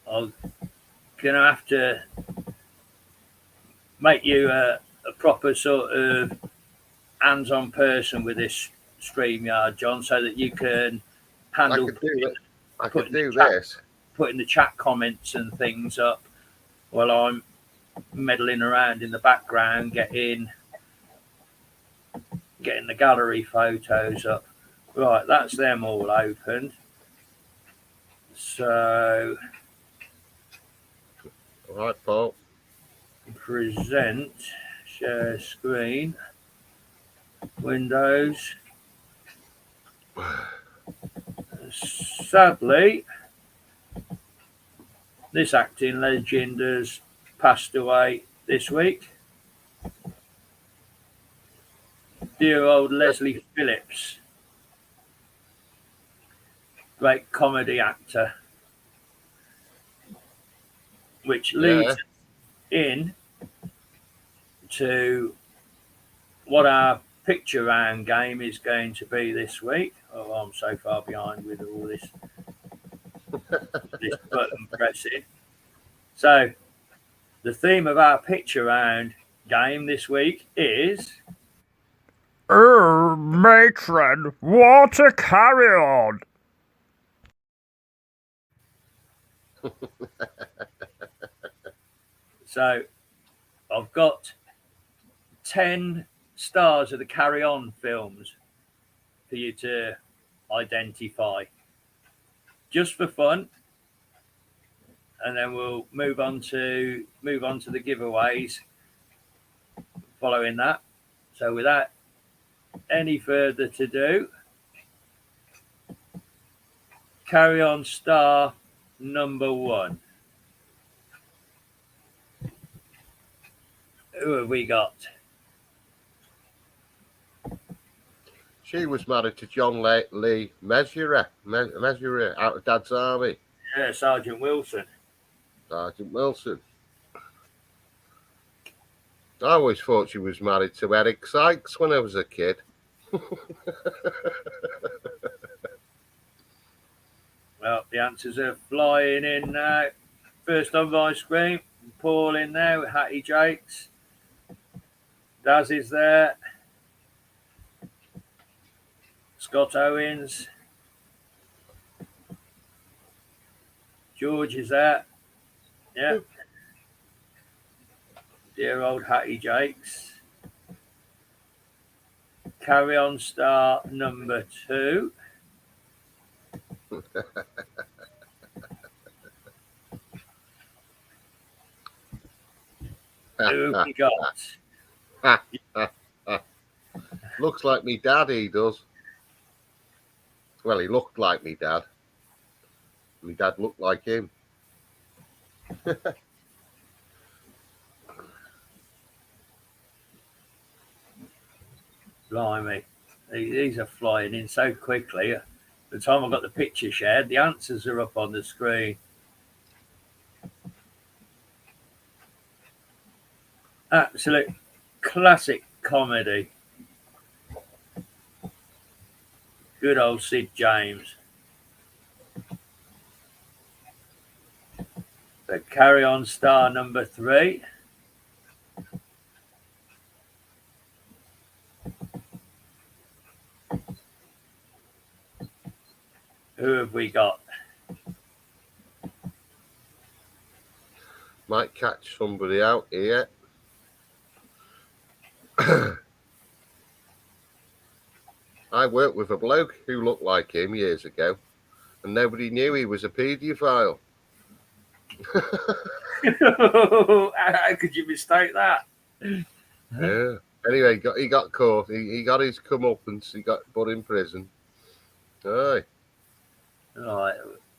C: I'm going to have to make you a proper sort of hands-on person with this StreamYard, John, so that you can handle
D: I could do this.
C: Putting the chat comments and things up while I'm meddling around in the background, getting the gallery photos up. Right, that's them all opened. So,
D: All right, Paul.
C: present, share screen, Windows. Sadly, this acting legend has passed away this week. Dear old Leslie Phillips, great comedy actor, which leads in to what our picture round game is going to be this week. Oh, I'm so far behind with all this button pressing. So, the theme of our picture round game this week is
E: matron, what a carry on.
C: So, I've got 10 stars of the Carry On films for you to identify, just for fun, and then we'll move on to the giveaways following that. So, without any further to do, Carry On star number 1. Who have we got?
D: She was married to John Lee Measurer out of Dad's Army.
C: Yeah, Sergeant Wilson.
D: Sergeant Wilson. I always thought she was married to Eric Sykes when I was a kid.
C: Well, the answers are flying in now. First on my screen, Paul in there with Hattie Jakes. Daz is there. Scott Owens. George is there. Yeah. Dear old Hattie Jakes. Carry On star number 2. Who have we got?
D: Looks like me dad, he does. Well, he looked like me dad. Me dad looked like him.
C: Blimey. These are flying in so quickly. By the time I've got the picture shared, the answers are up on the screen. Absolute classic comedy. Good old Sid James. So Carry On star number 3. Who have we got?
D: Might catch somebody out here. I worked with a bloke who looked like him years ago, and nobody knew he was a paedophile.
C: How could you mistake that?
D: Yeah. Anyway, he got caught. He got his comeuppance. He got put in prison. Aye.
C: Right,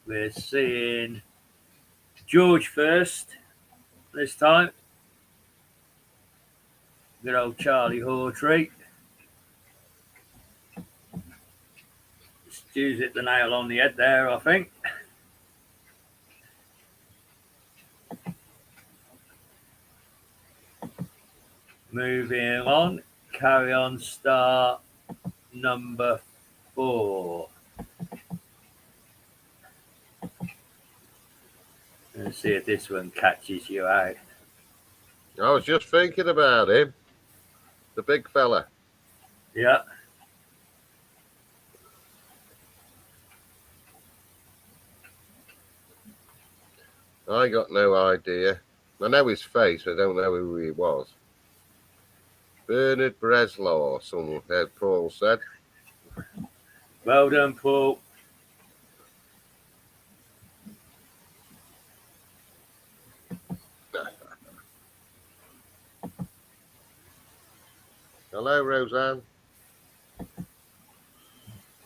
C: we're seeing George first this time. Good old Charlie Hawtrey. Stu's hit the nail on the head there, I think. Moving on, Carry On star number 4. Let's see if this one catches you out.
D: I was just thinking about him. The big fella.
C: Yeah.
D: I got no idea. I know his face, I don't know who he was. Bernard Breslau or someone, Paul said.
C: Well done, Paul.
D: Hello, Roseanne.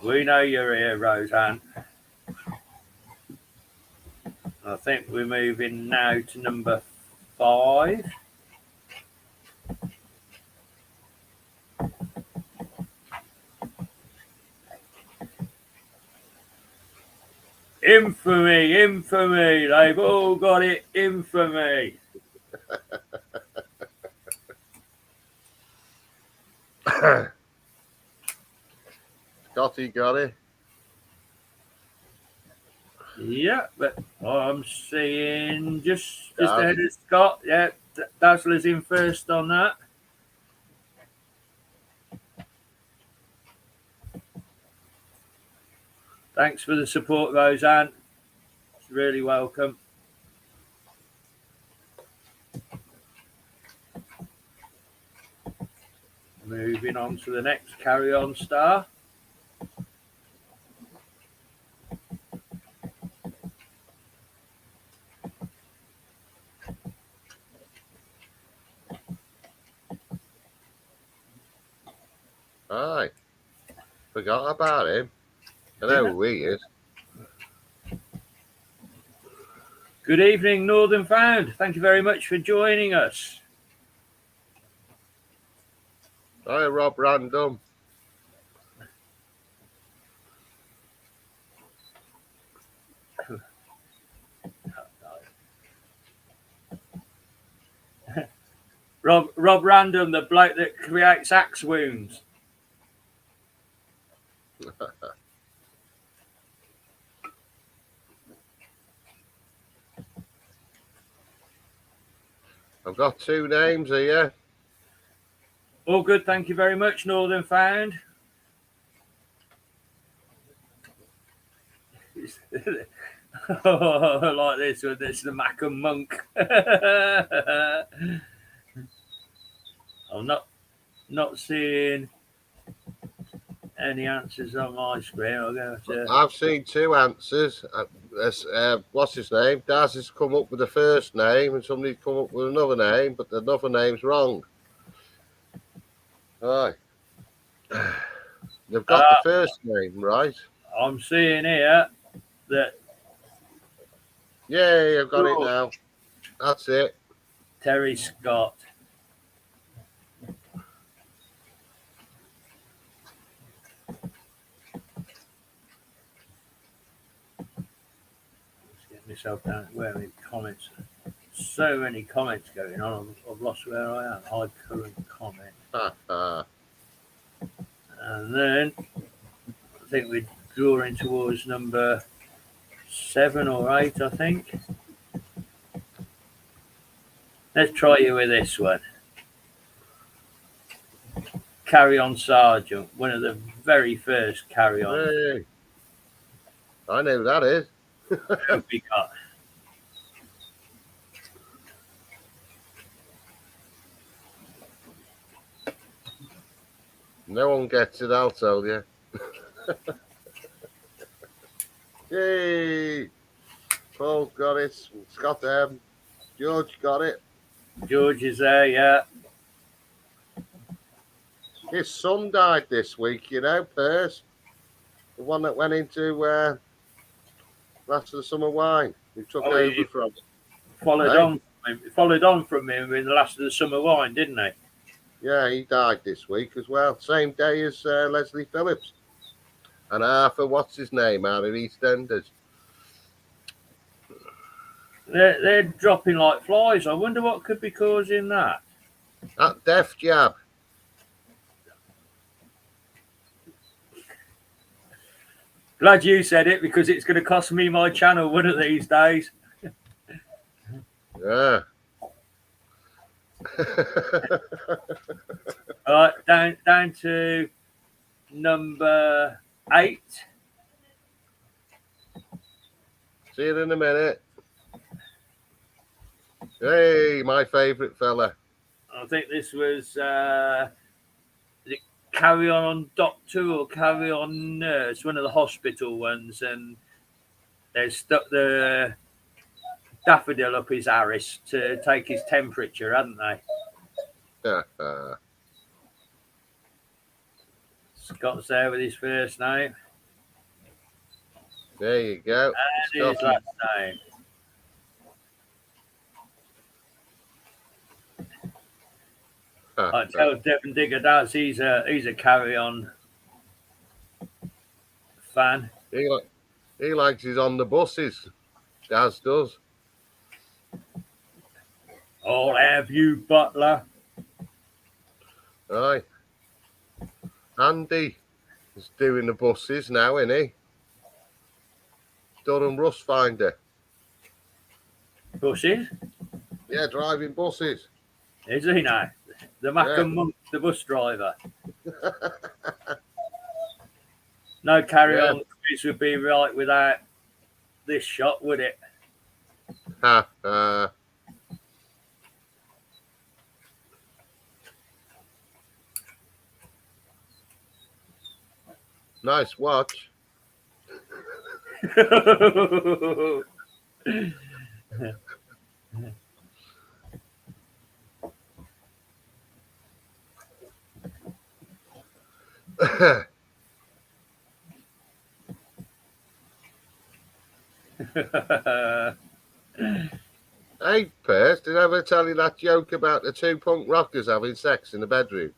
C: We know you're here, Roseanne. I think we're moving now to number 5. Infamy, infamy. They've all got it, infamy.
D: Scotty got it.
C: Yeah, but I'm seeing just ahead of Scott. Yeah, Dazzler's in first on that. Thanks for the support, Roseanne. It's really welcome. Moving on to the next carry-on star.
D: Aye. Forgot about him. I know who he is.
C: Good evening, Northern Found. Thank you very much for joining us.
D: Hi, Rob Random.
C: Rob Random, the bloke that creates axe wounds.
D: I've got 2 names here.
C: All good, thank you very much, Northern Found. Oh, like this one, this is the Mac and Monk. I'm not seeing any answers on my screen. I'll go to...
D: I've seen 2 answers. What's his name? Daz has come up with the first name, and somebody's come up with another name, but the other name's wrong. Aye. They've got the first name right.
C: I'm seeing here that...
D: Yay, I've got it now. That's it.
C: Terry Scott. Myself down where my comments, so many comments going on. I've lost where I am. Hide current comment. And then I think we're drawing towards number 7 or 8, I think. Let's try you with this one. Carry On Sergeant, one of the very first Carry On.
D: Hey. I know who that is.
C: Who we got?
D: No one gets it, I'll tell you. Yay! Paul's got it. Scott George got it.
C: George is there, yeah.
D: His son died this week, you know, Percy. The one that went into Last of the Summer Wine. Who took over from
C: followed on from him in the Last of the Summer Wine, didn't he?
D: Yeah, he died this week as well. Same day as Leslie Phillips. And Arthur, what's his name, out of EastEnders?
C: They're dropping like flies. I wonder what could be causing that.
D: That Def Jab.
C: Glad you said it, because it's going to cost me my channel one of these days.
D: Yeah.
C: All right, down to number 8.
D: See you in a minute. Hey, my favourite fella.
C: I think this was is it Carry On Doctor or Carry On Nurse, one of the hospital ones, and they stuck the daffodil up his arse to take his temperature, hadn't they? Scott's there with his first name
D: There you go.
C: and his last name. I tell Devon Digger does. He's a Carry On fan.
D: He likes his on the buses. Daz does.
C: I'll have you, Butler.
D: Aye. Andy is doing the buses now, isn't he? Durham Rust Finder.
C: Buses?
D: Yeah, driving buses.
C: Is he now? The Mac
D: Yeah.
C: and Monk, the bus driver. No Carry On quiz would be right without this shot, would it?
D: Nice watch. Hey, Percy, did I ever tell you that joke about the two punk rockers having sex in the bedroom?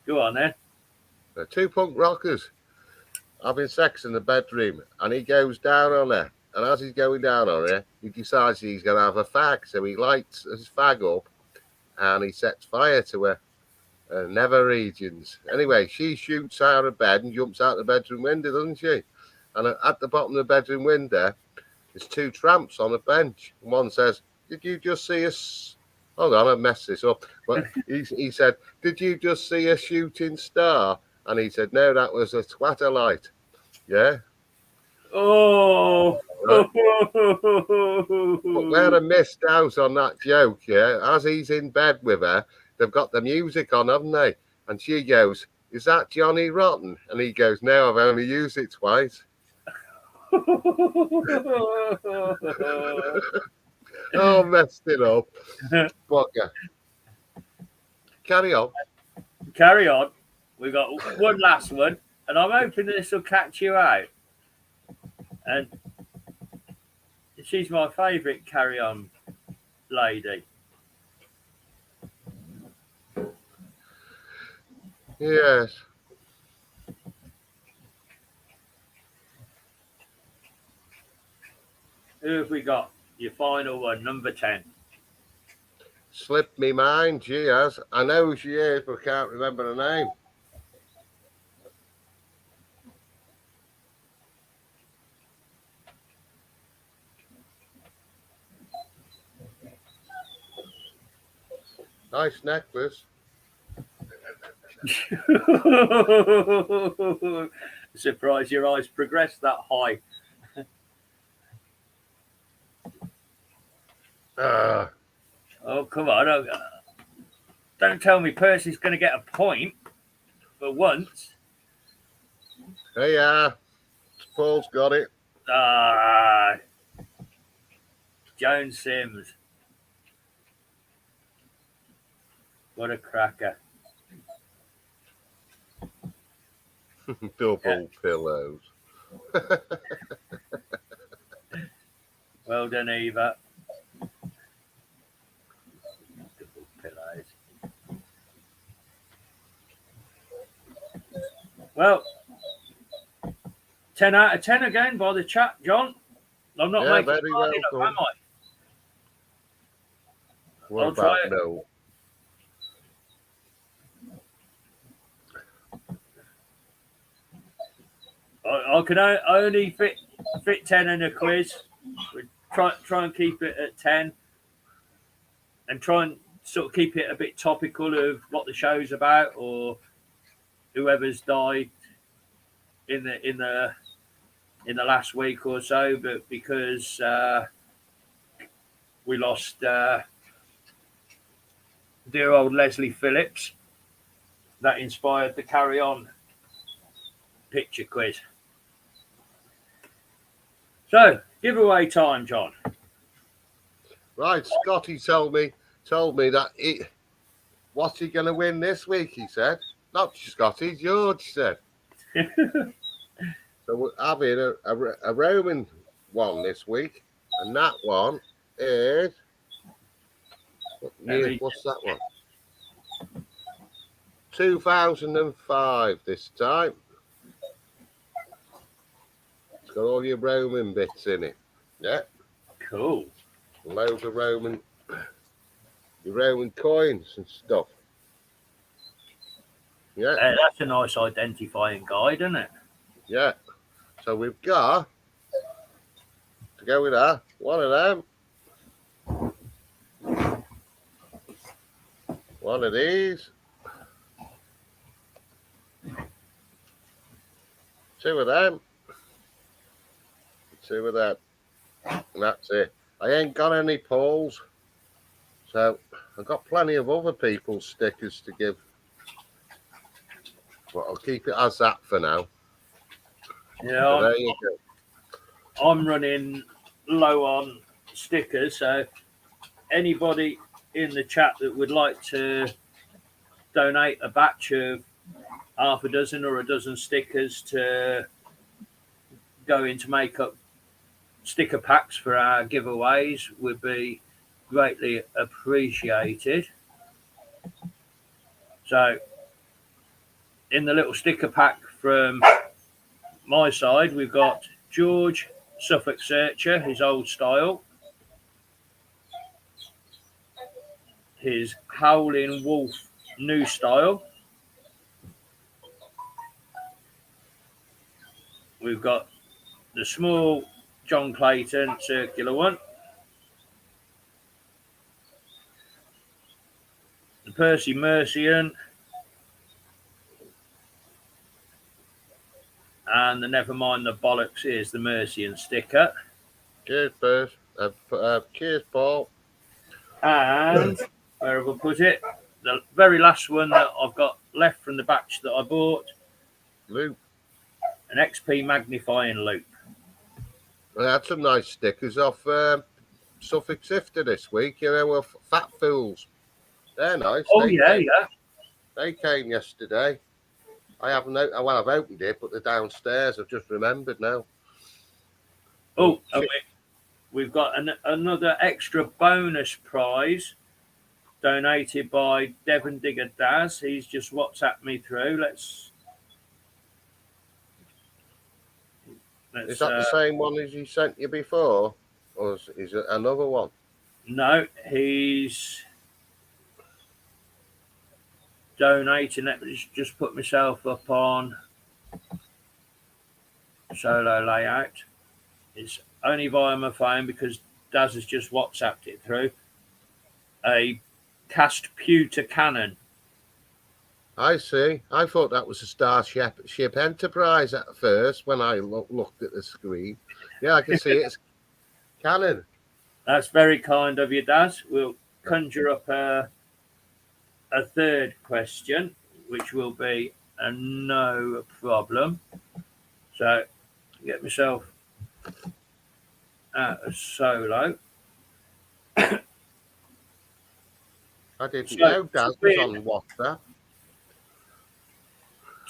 C: Go on then.
D: The two punk rockers having sex in the bedroom, and he goes down on her. And as he's going down on her, he decides he's going to have a fag. So he lights his fag up and he sets fire to her nether regions. Anyway, she shoots out of bed and jumps out the bedroom window, doesn't she? And at the bottom of the bedroom window, there's two tramps on a bench. And one says, "Did you just see us?" Hold on, I messed this up. But he said, "Did you just see a shooting star?" And he said, "No, that was a twatterlight." Yeah.
C: Oh.
D: Right. But where I missed out on that joke, yeah, as he's in bed with her, they've got the music on, haven't they? And she goes, "Is that Johnny Rotten?" And he goes, "No, I've only used it twice." Oh, messed it up. Bugger. Carry on.
C: Carry on. We got one last one, and I'm hoping this will catch you out. And she's my favourite Carry On lady.
D: Yes.
C: Who have we got? Your final one, number 10.
D: Slipped me mind, she has. I know who she is, but can't remember her name. Nice necklace.
C: Surprised your eyes progressed that high. Oh, come on. Don't tell me Percy's going to get a point for once.
D: Hey, Paul's got it.
C: Joan Sims. What a cracker.
D: Double pillows.
C: Well done, Eva. Double pillows. Well, 10 out of 10 again by the chat, John. I'm not making
D: very well
C: it up, am I?
D: What
C: I'll
D: about
C: try it.
D: no?
C: I can only fit 10 in a quiz. We try and keep it at 10, and try and sort of keep it a bit topical of what the show's about or whoever's died in the last week or so. But because we lost dear old Leslie Phillips. That inspired the Carry On picture quiz. So, giveaway time, John.
D: Right, Scotty told me that what's he going to win this week? He said, not Scotty, George said. So we're having a Roman one this week, and that one is what's that one? 2005 this time. It's got all your Roman bits in it. Yeah.
C: Cool.
D: Loads of Roman coins and stuff. Yeah.
C: That's a nice identifying guide, isn't it?
D: Yeah. So we've got to go with that. One of them. One of these. Two of them. Two of them. And that's it. I ain't got any polls. So I've got plenty of other people's stickers to give. But I'll keep it as that for now.
C: Yeah,
D: So there you go.
C: I'm running low on stickers, so anybody in the chat that would like to donate a batch of half a dozen or a dozen stickers to go in to make up sticker packs for our giveaways would be greatly appreciated. So in the little sticker pack from my side, we've got George Suffolk Searcher, his old style, his Howling Wolf new style. We've got the small John Clayton circular one, the Percy Mercian, and the Never Mind the Bollocks is the Mercian sticker.
D: Cheers, Percy. Cheers, Paul.
C: And where have I put it? The very last one that I've got left from the batch that I bought,
D: Luke.
C: an XP magnifying loop.
D: I had some nice stickers off Suffolk Sifter this week. You know, Fat Fools. They're nice.
C: Oh, yeah.
D: They came yesterday. I've opened it, but they're downstairs. I've just remembered now.
C: Oh, we've got another extra bonus prize donated by Devon Digger Daz. He's just WhatsApped me through. Let's
D: is that the same one as he sent you before? Or is it another one?
C: No, he's donating. Let me just put myself up on solo layout. It's only via my phone because Daz has just WhatsApped it through. A cast pewter cannon.
D: I see. I thought that was a Starship Enterprise at first when I looked at the screen. Yeah, I can see it's cannon.
C: That's very kind of you, Daz. We'll conjure up a third question, which will be a no problem. So, get myself out of solo.
D: I didn't know Daz was on WhatsApp.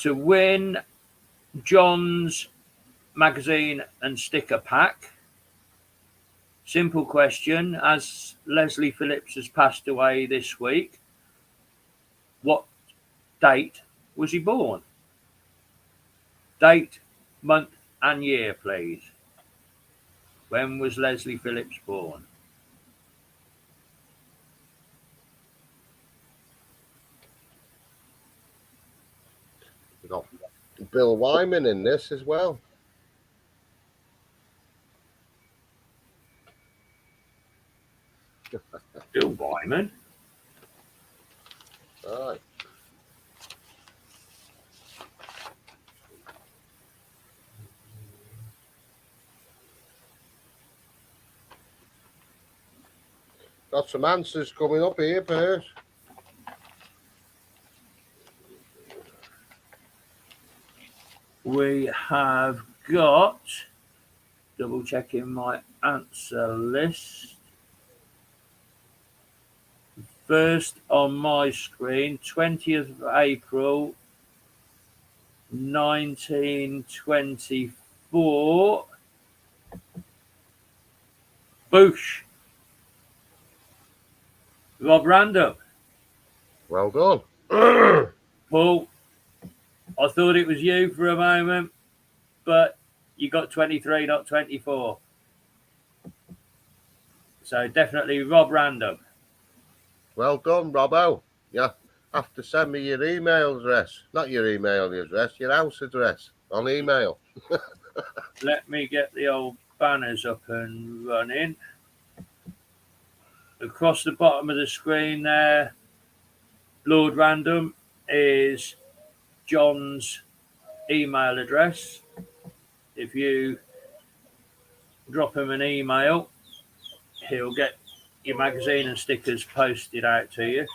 C: To win John's magazine and sticker pack, simple question, as Leslie Phillips has passed away this week, what date was he born? Date, month and year, please. When was Leslie Phillips born?
D: We've got Bill Wyman in this as well.
C: Bill Wyman.
D: All right. Got some answers coming up here, Percy.
C: We have got, double checking my answer list. First on my screen, 20th of April, 1924. Boosh. Rob Random.
D: Well done.
C: Paul, I thought it was you for a moment, but you got 23, not 24. So definitely Rob Random.
D: Well done, Robbo. You have to send me your email address. Not your email address, your house address on email.
C: Let me get the old banners up and running. Across the bottom of the screen there, Lord Random is John's email address. If you drop him an email, he'll get your magazine and stickers posted out to you.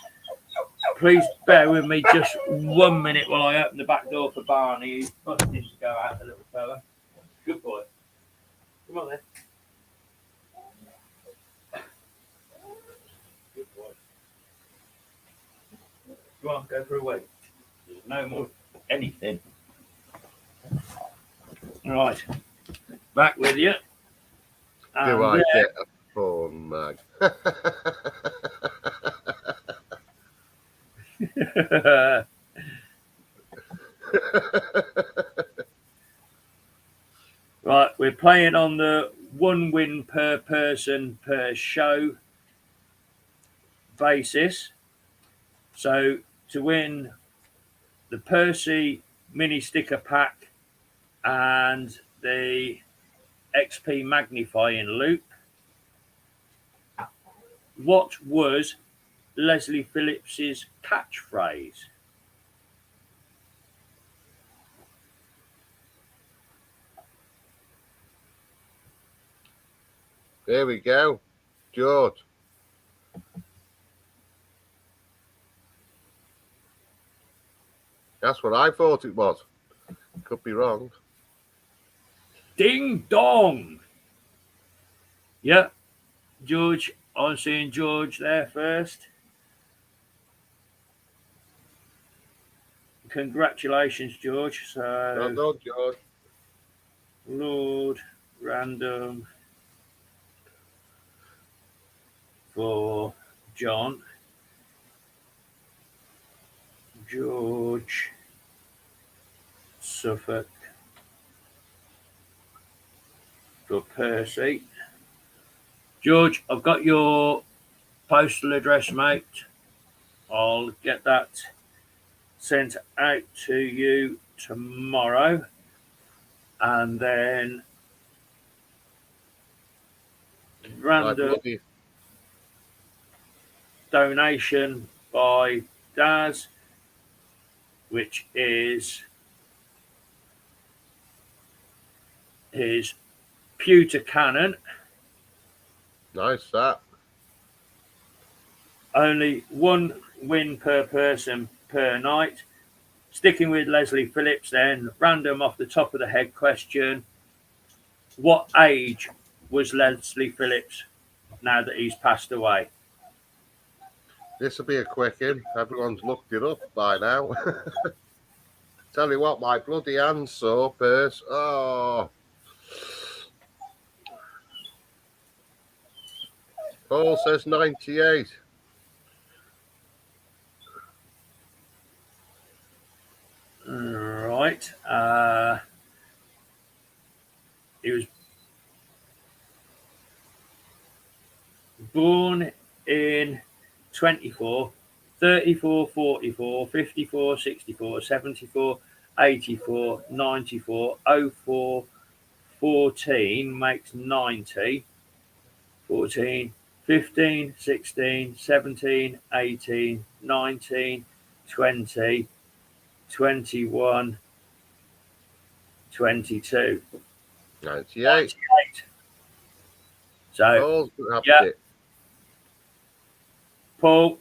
C: Please bear with me just 1 minute while I open the back door for Barney. He's busting to go out, the little fella. Good boy. Come on then. Good boy. Go on, go for a wee. There's no more anything. Right. Back with you.
D: Do I get a phone mag?
C: Right, we're playing on the 1 win per person per show basis. So to win the Percy mini sticker pack and the XP magnifying loop, what was Leslie Phillips's catchphrase?
D: There we go. George. That's what I thought it was. Could be wrong.
C: Ding dong. Yeah, George. I'm seeing George there first. Congratulations, George. So,
D: Well done, George.
C: Lord Random for John. George Suffolk for Percy. George, I've got your postal address, mate. I'll get that sent out to you tomorrow. And then random donation by Daz, which is his pewter cannon.
D: Nice that.
C: Only 1 win per person per night. Sticking with Leslie Phillips then, random off the top of the head question. What age was Leslie Phillips now that he's passed away?
D: This will be a quick one. Everyone's looked it up by now. Tell you what, my bloody hands sore, Perce. Oh. Paul says 98.
C: Right. He was born in 24, 34, 44, 54, 64, 74, 84, 94, 04, 14 makes 90, 14, 15, 16, 17, 18, 19, 20, 21, 22.
D: 98.
C: 98. So,
D: Paul's
C: yeah.
D: it.
C: Paul,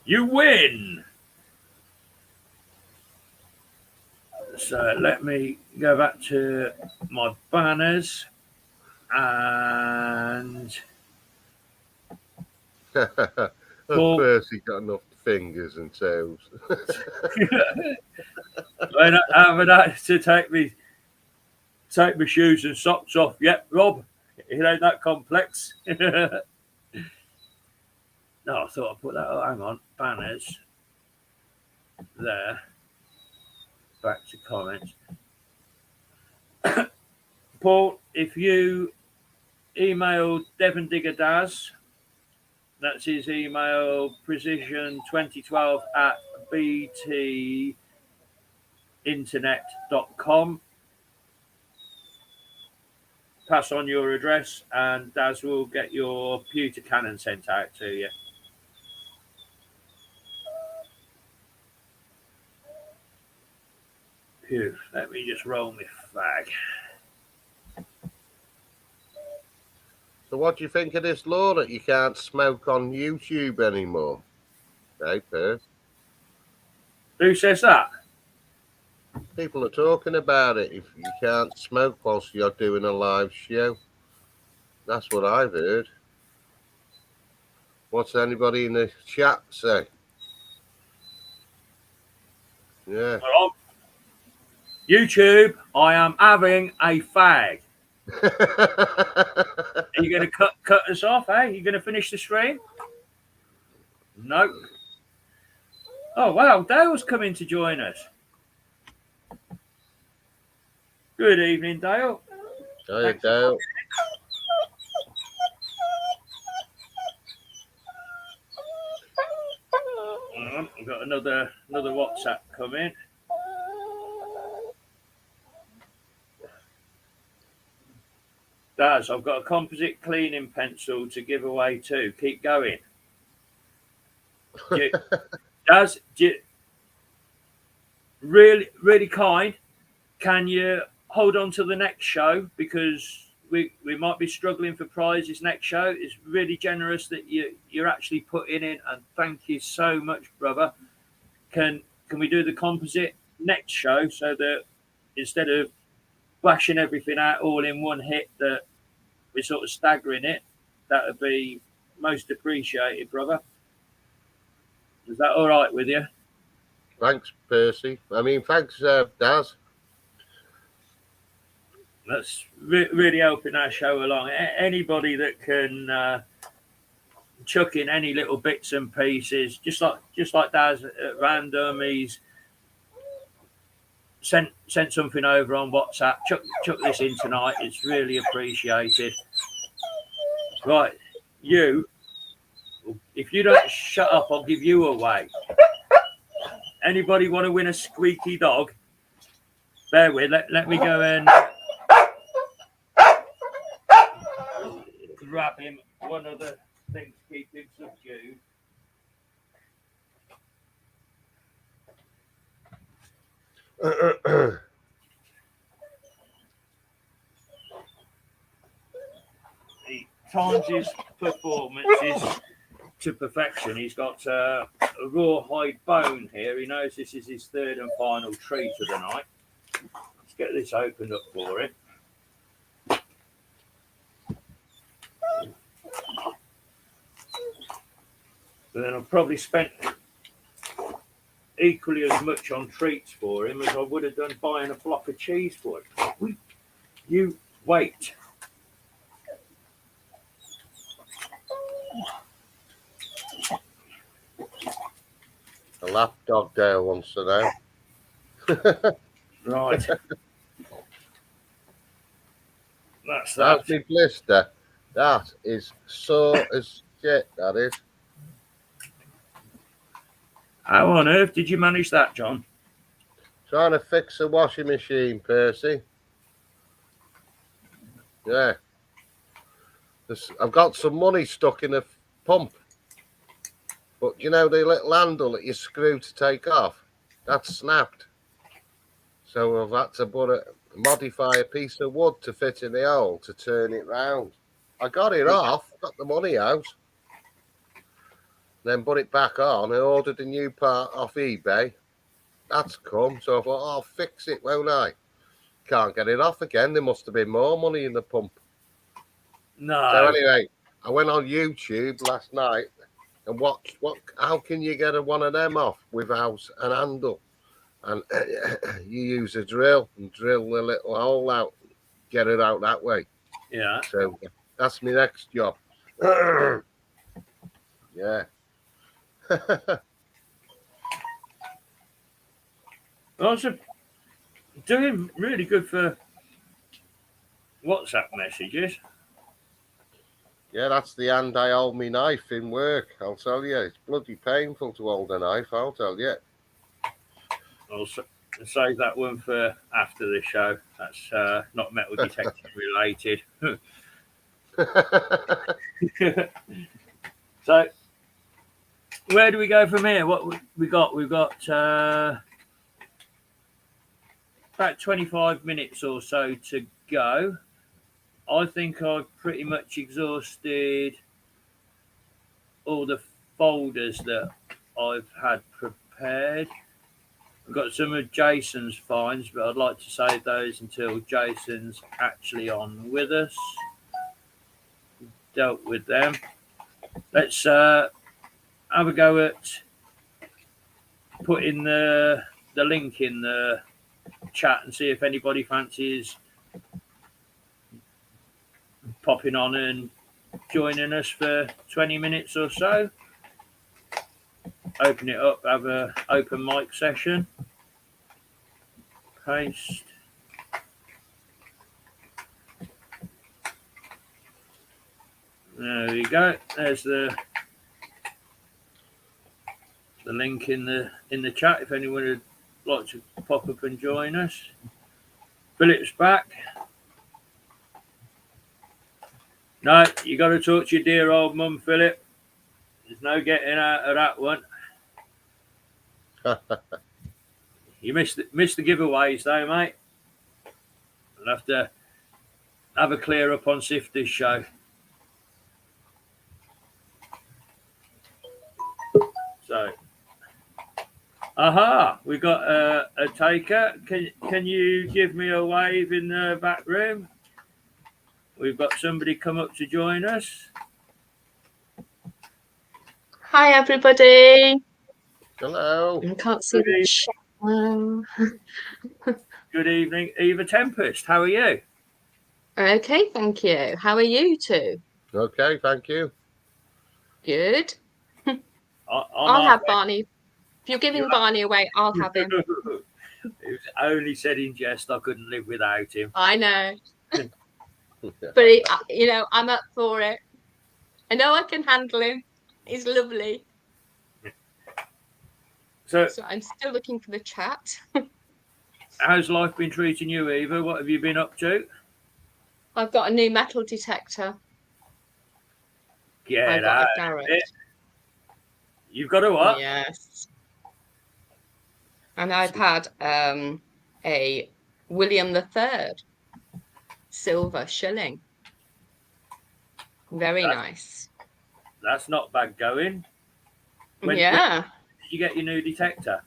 C: you win. So let me go back to my banners and
D: Percy got enough fingers and toes.
C: when I had to take my shoes and socks off. Yep, Rob, it ain't that complex. No, I thought I'd put that. Oh, hang on, banners there. Back to comments. Paul, if you email Devon Digger Daz, that's his email, precision2012 at btinternet.com. Pass on your address and Daz will get your pewter cannon sent out to you. Phew, let me just roll my fag.
D: So what do you think of this law that you can't smoke on YouTube anymore? Hey, Perth.
C: Who says that?
D: People are talking about it. If you can't smoke whilst you're doing a live show. That's what I've heard. What's anybody in the chat say? Yeah.
C: Well, YouTube, I am having a fag. Are you going to cut us off, eh? Are you going to finish the stream? Nope. Oh, wow, Dale's coming to join us. Good evening, Dale.
D: Hi, Dale.
C: I've got another WhatsApp coming. Daz, I've got a composite cleaning pencil to give away too. Keep going. Daz, really kind. Can you hold on to the next show, because we might be struggling for prizes next show. It's really generous that you're actually putting in, and thank you so much, brother. Can we do the composite next show so that instead of bashing everything out all in one hit, that we're sort of staggering it? That would be most appreciated, brother. Is that all right with you?
D: Thanks, Percy. I mean, thanks, Daz.
C: That's really helping our show along. Anybody that can chuck in any little bits and pieces, just like Daz at random, he's sent something over on WhatsApp. Chuck this in tonight. It's really appreciated. Right, you. If you don't shut up, I'll give you away. Anybody want to win a squeaky dog? Bear with. Let me go and grab him one other thing to keep him subdued. He times his performances to perfection. He's got a rawhide bone here. He knows this is his third and final treat of the night. Let's get this opened up for him. But then I've probably spent equally as much on treats for him as I would have done buying a block of cheese for him. You wait.
D: A lap dog Dale wants to know.
C: Right. That's that.
D: That's my blister. That is sore as shit, that is.
C: How on earth did you manage that, John?
D: Trying to fix a washing machine, Percy. Yeah. I've got some money stuck in a pump. But you know the little handle that you screw to take off? That's snapped. So I've had to modify a piece of wood to fit in the hole to turn it round. I got it off, got the money out. then put it back on. I ordered a new part off eBay. That's come. So I thought, I'll fix it, won't I? Can't get it off again. There must have been more money in the pump.
C: No.
D: So anyway, I went on YouTube last night and watched how can you get one of them off without an handle? And you use a drill and drill the little hole out, get it out that way.
C: Yeah.
D: So that's my next job. Yeah.
C: Also, doing really good for WhatsApp messages.
D: Yeah, that's the hand I hold me knife in work. I'll tell you, it's bloody painful to hold a knife. I'll tell you.
C: I'll save that one for after the show. That's not metal detector related. So, where do we go from here? What we got? We've got about 25 minutes or so to go. I think I've pretty much exhausted all the folders that I've had prepared. I've got some of Jason's finds, but I'd like to save those until Jason's actually on with us. Dealt with them. Let's have a go at putting the link in the chat and see if anybody fancies popping on and joining us for 20 minutes or so. Open it up, have a open mic session. Paste. There we go. There's the link in the chat if anyone would like to pop up and join us. Philip's back. No, you got to talk to your dear old mum, Philip. There's no getting out of that one. You missed the giveaways though, mate. I'll have to have a clear up on Sifter's show. So, we got a taker. Can you give me a wave in the back room? We've got somebody come up to join us.
F: Hi, everybody.
D: Hello.
F: I can't see the chat.
C: Good evening, Eva Tempest. How are you?
F: Okay, thank you. How are you two?
D: Okay, thank you.
F: Good. I'll have Barney. If you're giving Barney away, I'll have him.
C: It was only said in jest. I couldn't live without him.
F: I know. But, I'm up for it. I know I can handle him. He's lovely. So I'm still looking for the chat.
C: How's life been treating you, Eva? What have you been up to?
F: I've got a new metal detector.
C: Get out of it. You've got a what?
F: Yes. And I've had a William III silver shilling. Very nice.
C: That's not bad going. When did you get your new detector?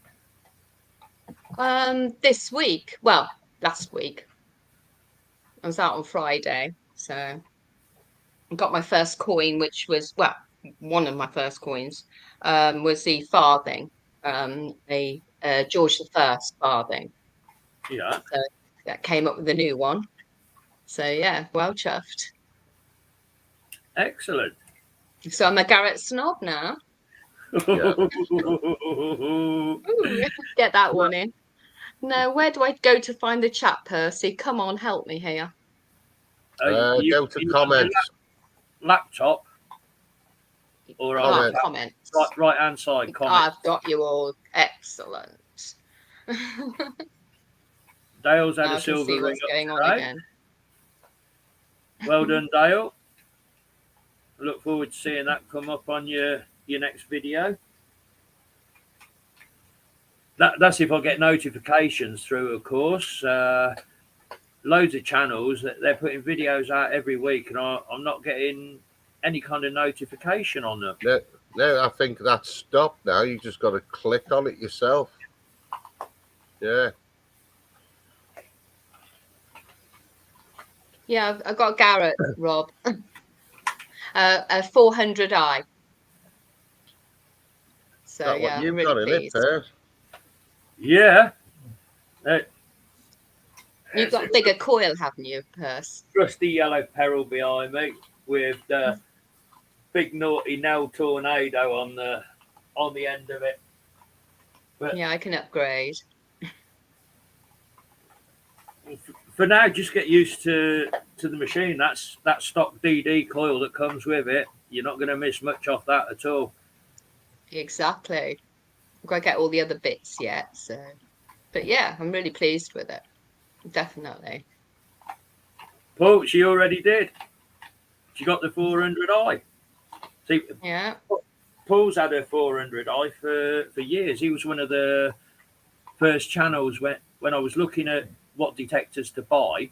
F: This week. Well, last week. I was out on Friday, so I got my first coin, which was one of my first coins. Was the farthing, a George I farthing.
C: Yeah.
F: So that came up with a new one. So yeah, well chuffed.
C: Excellent.
F: So I'm a Garrett snob now.
D: Yeah.
F: Ooh, get that one in. Now, where do I go to find the chat, Percy? Come on, help me here.
D: Go to comments.
C: Laptop. Or
F: comments.
C: Right hand side comments.
F: I've got you all. Excellent.
C: Dale's had a silver ring.
F: What's going on again.
C: Well done, Dale. I look forward to seeing that come up on your next video. That's if I get notifications through, of course. Loads of channels, they're putting videos out every week, and I'm not getting any kind of notification on them.
D: No, I think that's stopped now. You just got to click on it yourself. Yeah.
F: Yeah, I've got a Garrett, Rob. A 400i. So
D: That what
F: yeah, I'm
D: you've
F: really
D: got in it,
F: pleased.
D: Per.
C: Yeah. Uh,
F: You've got a bigger coil, haven't you, Percy?
C: Rusty yellow peril behind me with the big naughty nail tornado on the end of it. But
F: Yeah, I can upgrade.
C: for now, just get used to the machine. That's that stock DD coil that comes with it. You're not going to miss much off that at all.
F: Exactly. I've got to get all the other bits yet. So, but yeah, I'm really pleased with it. Definitely.
C: Paul, she already did. She got the 400i. See,
F: Yeah.
C: Paul's had a 400i for years. He was one of the first channels when I was looking at what detectors to buy.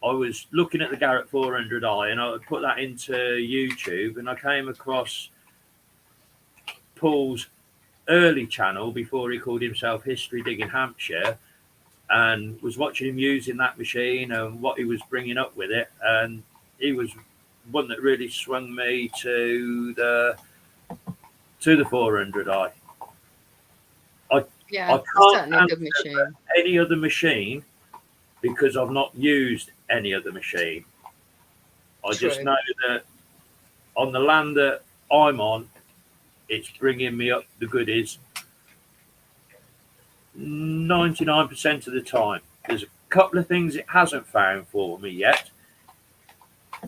C: I was looking at the Garrett 400i and I put that into YouTube and I came across Paul's early channel before he called himself History Digging Hampshire and was watching him using that machine and what he was bringing up with it. And he was one that really swung me to the 400i.
F: Yeah,
C: I
F: it's
C: can't
F: certainly a good machine.
C: any other machine because I've not used any other machine. I just
F: True.
C: know that on the land that I'm on, it's bringing me up the goodies 99% of the time. There's a couple of things it hasn't found for me yet,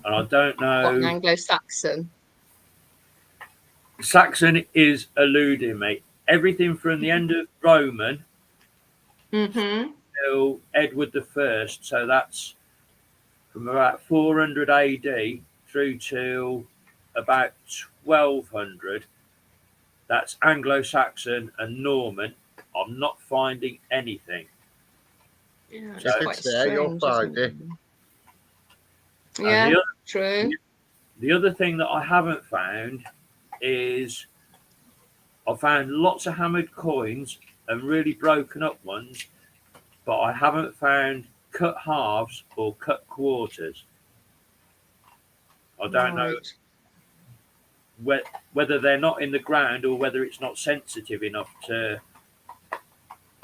C: and I don't
F: What, an
C: know.
F: Anglo-Saxon?
C: Saxon is eluding me. Everything from the end of Roman
F: Mm-hmm.
C: till Edward the First, so that's from about 400 AD through to about 1200. That's Anglo-Saxon and Norman. I'm not finding anything.
F: Yeah,
C: So
F: it's
D: If
F: quite
D: it's there, you'll
F: strange,
D: find
F: isn't
D: it.
F: it?
C: And
F: Yeah, true.
C: the other thing that I haven't found is I found lots of hammered coins and really broken up ones, but I haven't found cut halves or cut quarters. I don't know whether they're not in the ground or whether it's not sensitive enough to.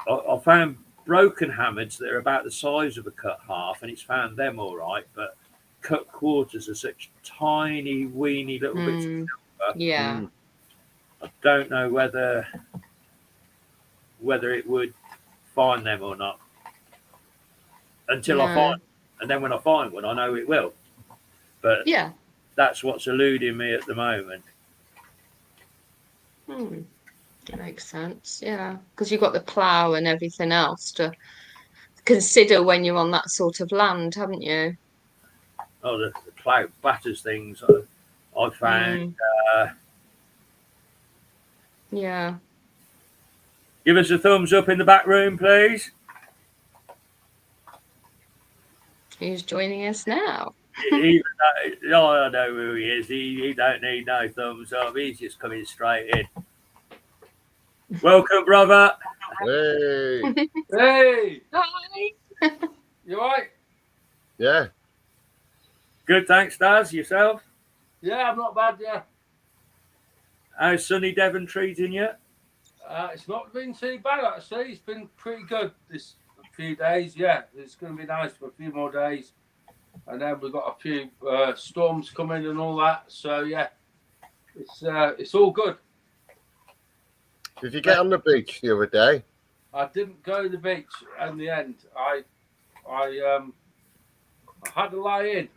C: I found broken hammers that are about the size of a cut half, and it's found them all right, but cut quarters are such tiny, weeny little bits of silver.
F: Yeah.
C: I don't know whether it would find them or not until I find, and then when I find one, I know it will. But
F: yeah,
C: that's what's eluding me at the moment.
F: Makes sense. Yeah, because you've got the plough and everything else to consider when you're on that sort of land, haven't you?
C: Oh, the plough batters things I found.
F: Yeah.
C: Give us a thumbs up in the back room, please.
F: Who's joining us now?
C: Even though, I know who he is. He don't need no thumbs up. He's just coming straight in. Welcome, brother.
D: Hey.
G: Hey,
F: Hi.
G: you alright?
D: Yeah.
C: Good, thanks, Daz. Yourself?
G: Yeah, I'm not bad, yeah.
C: How's sunny Devon treating you?
G: It's not been too bad, actually. It's been pretty good this few days, yeah. It's going to be nice for a few more days. And then we've got a few storms coming and all that. So, yeah, it's all good.
D: Did you get on the beach the other day?
G: I didn't go to the beach in the end. I had to lie in.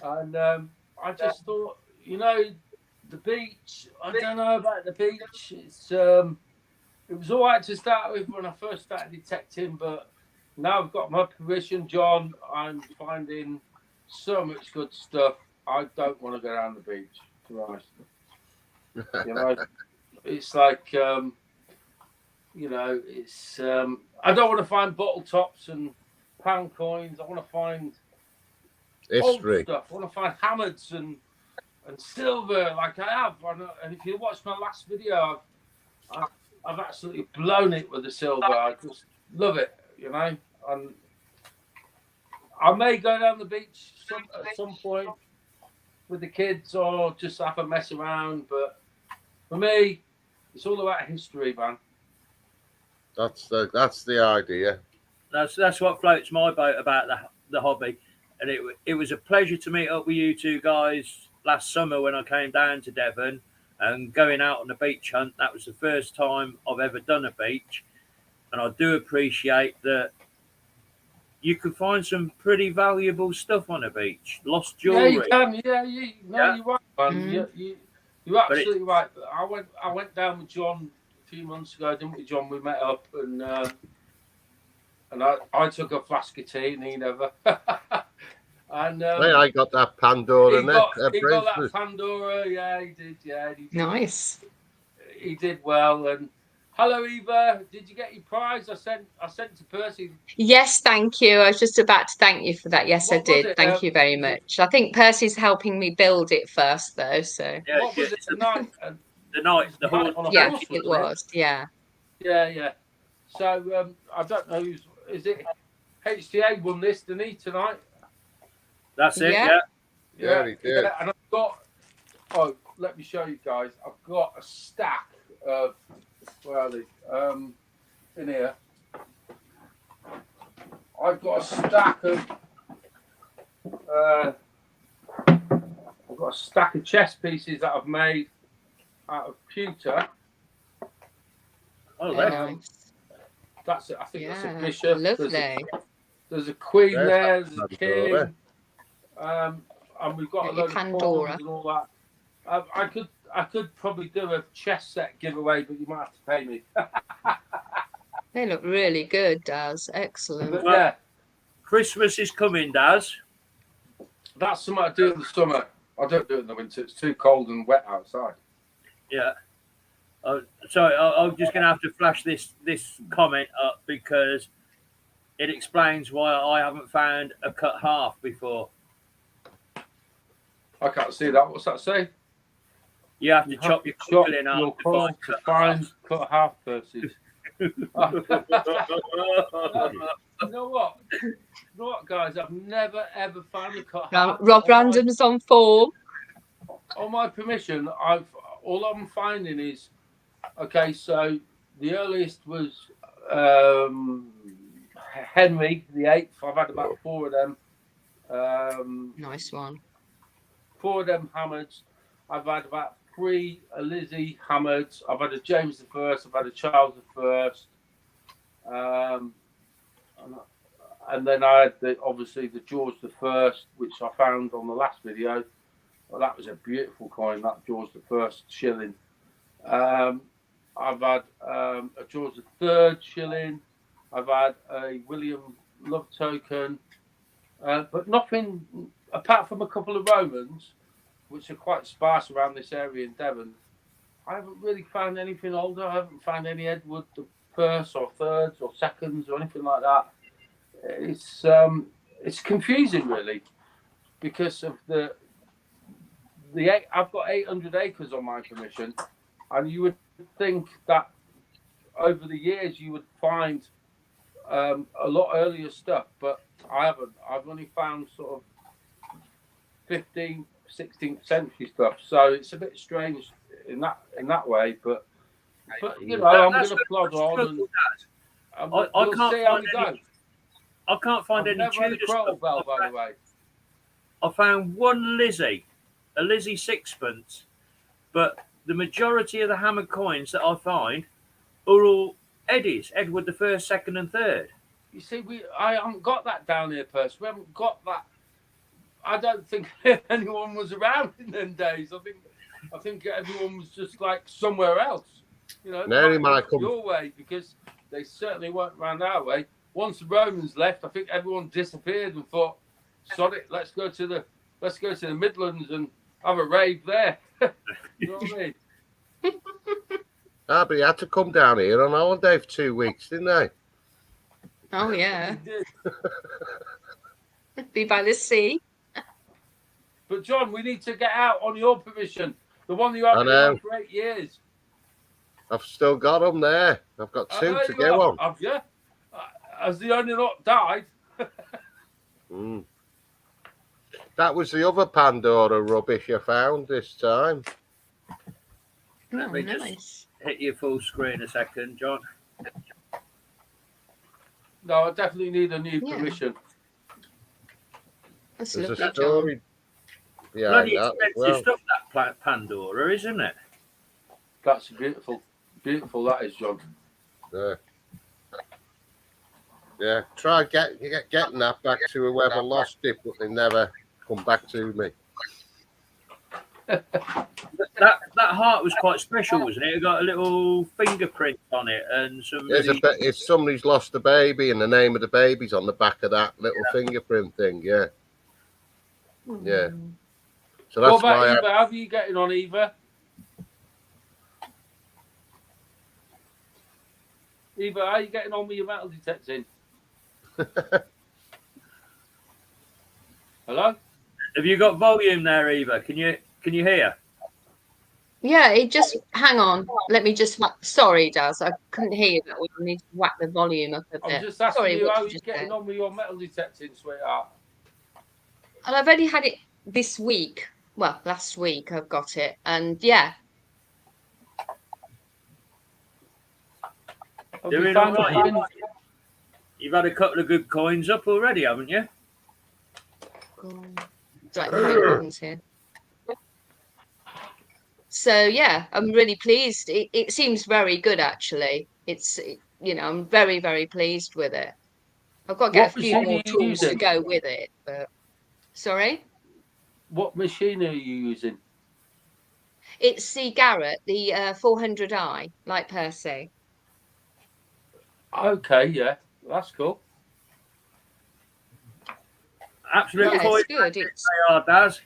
G: And I just thought, the beach, I don't know about the beach. It was all right to start with when I first started detecting, but now I've got my permission, John. I'm finding so much good stuff. I don't want to go down the beach, to be honest. It's like, it's. I don't want to find bottle tops and pound coins. I want to find old
D: History.
G: stuff. I want to find hammers and and silver like I have. And if you watch my last video, I've absolutely blown it with the silver. I just love it, you know. And I may go down the beach at some point with the kids or just have a mess around. But for me, it's all about history, man.
D: That's the idea.
C: That's what floats my boat about the hobby. And it was a pleasure to meet up with you two guys last summer when I came down to Devon and going out on the beach hunt. That was the first time I've ever done a beach. And I do appreciate that you can find some pretty valuable stuff on a beach. Lost jewellery.
G: Yeah, you can. Yeah. You're right, man. You're absolutely right. I went down with John a few months ago, didn't we, John? We met up and I took a flask of tea and he never. And
D: I got that Pandora net.
G: He got that Pandora. Yeah, he did. Yeah, he did.
F: Nice.
G: He did well. And hello, Eva. Did you get your prize? I sent to Percy.
F: Yes, thank you. I was just about to thank you for that. Yes, I did.
G: it?
F: Thank you very much. I think Percy's helping me build it first, though. So
C: Yeah,
G: what was it? The night.
C: The horse.
F: yeah, it was. Yeah.
G: Yeah. So I don't know is it HTA won this, didn't he, tonight?
C: That's it.
F: Yeah.
D: Yeah, he did.
G: Yeah, and I've got. Oh, let me show you guys. I've got a stack of. Where are they? In here. I've got a stack of. I've got a stack of chess pieces that I've made out of pewter.
C: Oh,
G: That's it. I think that's a
F: Yeah,
G: bishop.
F: lovely.
G: There's a queen there.
D: There's
G: There's a
D: Pandora.
G: king. And we've got a
F: Got your
G: load of
F: Pandora.
G: pawns and all that. I could probably do a chess set giveaway, but you might have to pay me.
F: They look really good, Daz. Excellent.
G: But yeah,
C: Christmas is coming, Daz.
G: that's something I do in the summer. I don't do it in the winter. It's too cold and wet outside.
C: Yeah. Sorry, I'm just going to have to flash this comment up because it explains why I haven't found a cut half before.
G: I can't see that. What's that say?
C: You have to chop your coil in half
G: your
C: to
G: coil
C: find
G: to
C: cut
G: find
C: half.
G: cut half Percy's. You know what? You know what, guys? I've never ever found a cut half.
F: Rob Random's on form.
G: On my permission, all I'm finding is okay. So the earliest was Henry VIII. I've had about 4 of them.
F: Nice one.
G: 4 of them hammers. I've had about 3 Lizzie hammers. I've had a James I. I've had a Charles I. And then I had obviously the George I, which I found on the last video. Well, that was a beautiful coin, that George I shilling. I've had a George III shilling. I've had a William Love token, but nothing apart from a couple of Romans, which are quite sparse around this area in Devon. I haven't really found anything older. I haven't found any Edward the First or Thirds or Seconds or anything like that. It's confusing really because of I've got 800 acres on my permission, and you would think that over the years you would find a lot earlier stuff, but I haven't. I've only found sort of 15th, 16th century stuff, so it's a bit strange in that way. But you know, I'm going to plod on, and we'll see how we go.
C: I can't find
G: I've
C: any
G: never had a
C: Tudor
G: Crow
C: stuff.
G: bell, by the way.
C: I found one Lizzie, a Lizzie sixpence, but the majority of the hammered coins that I find are all Eddies, Edward the First, Second, and Third.
G: You see, I haven't got that down here, Percy. We haven't got that. I don't think anyone was around in them days. I think everyone was just like somewhere else. You know, your way, because they certainly weren't around our way. Once the Romans left, I think everyone disappeared and thought, "Sod it, let's go to the Midlands and have a rave there." You know what I mean?
D: But he had to come down here on holiday for 2 weeks, didn't they?
F: Oh yeah.
G: They did.
F: Be by the sea.
G: But John, we need to get out on your permission. The one you
D: I
G: have been
D: know.
G: on for 8 years.
D: I've still got them there. I've got
G: I
D: 2
G: know
D: to
G: you
D: go
G: have,
D: on.
G: have you? Has the owner not died?
D: Mm. That was the other Pandora rubbish I found this time.
C: Let me
F: nice.
C: just hit your full screen a second, John.
G: No, I definitely need a new
F: Yeah.
G: permission.
F: That's
D: There's
F: lovely,
D: a story behind
C: Bloody
D: that as
C: expensive
D: well.
C: stuff, that Pandora, isn't it?
G: That's beautiful. Beautiful that is, John.
D: Yeah. Yeah. Try getting that back to whoever lost it, but they never come back to me.
C: That heart was quite special, wasn't it? It got a little fingerprint on it and some. Really...
D: If somebody's lost a baby and the name of the baby's on the back of that little fingerprint thing, yeah. Yeah. So that's
G: what about
D: why
G: Eva? How are you getting on, Eva? Eva, how are you getting on with your metal detecting? Hello?
C: Have you got volume there, Eva? Can you hear?
F: Yeah, it just hang on. Let me just sorry, Daz. I couldn't hear you that well. I need to whack the volume up a bit.
G: I'm just asking
F: Sorry,
G: you
F: what
G: how
F: did
G: you
F: you
G: getting
F: say?
G: on with your metal detecting, sweetheart.
F: And I've only had it this week. Well, last week I've got it, and yeah.
C: Doing all right. You've had a couple of good coins up already, haven't you?
F: Like buttons here. So yeah, I'm really pleased. It seems very good actually. I'm very, very pleased with it. I've got to get a few more tools to go with it. But sorry?
G: What machine are you using?
F: It's the Garrett, the 400i, like Percy.
G: Okay, yeah, that's cool.
C: Absolute
F: yeah,
C: coins.
F: it's good.
C: They are, Daz.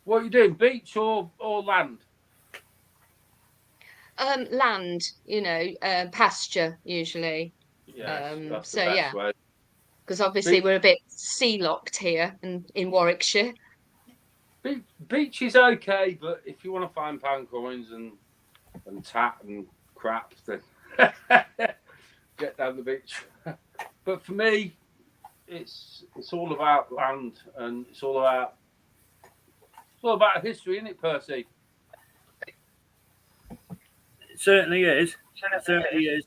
G: What are you doing, beach or land?
F: Land, pasture usually.
G: Yes, that's
F: so
G: the best
F: yeah,
G: way.
F: because obviously we're a bit sea locked here in Warwickshire.
G: Beach is okay, but if you want to find pound coins and tat and crap, then get down the beach. But for me, it's all about land, and it's all about history, isn't it, Percy?
C: It certainly is. It certainly is.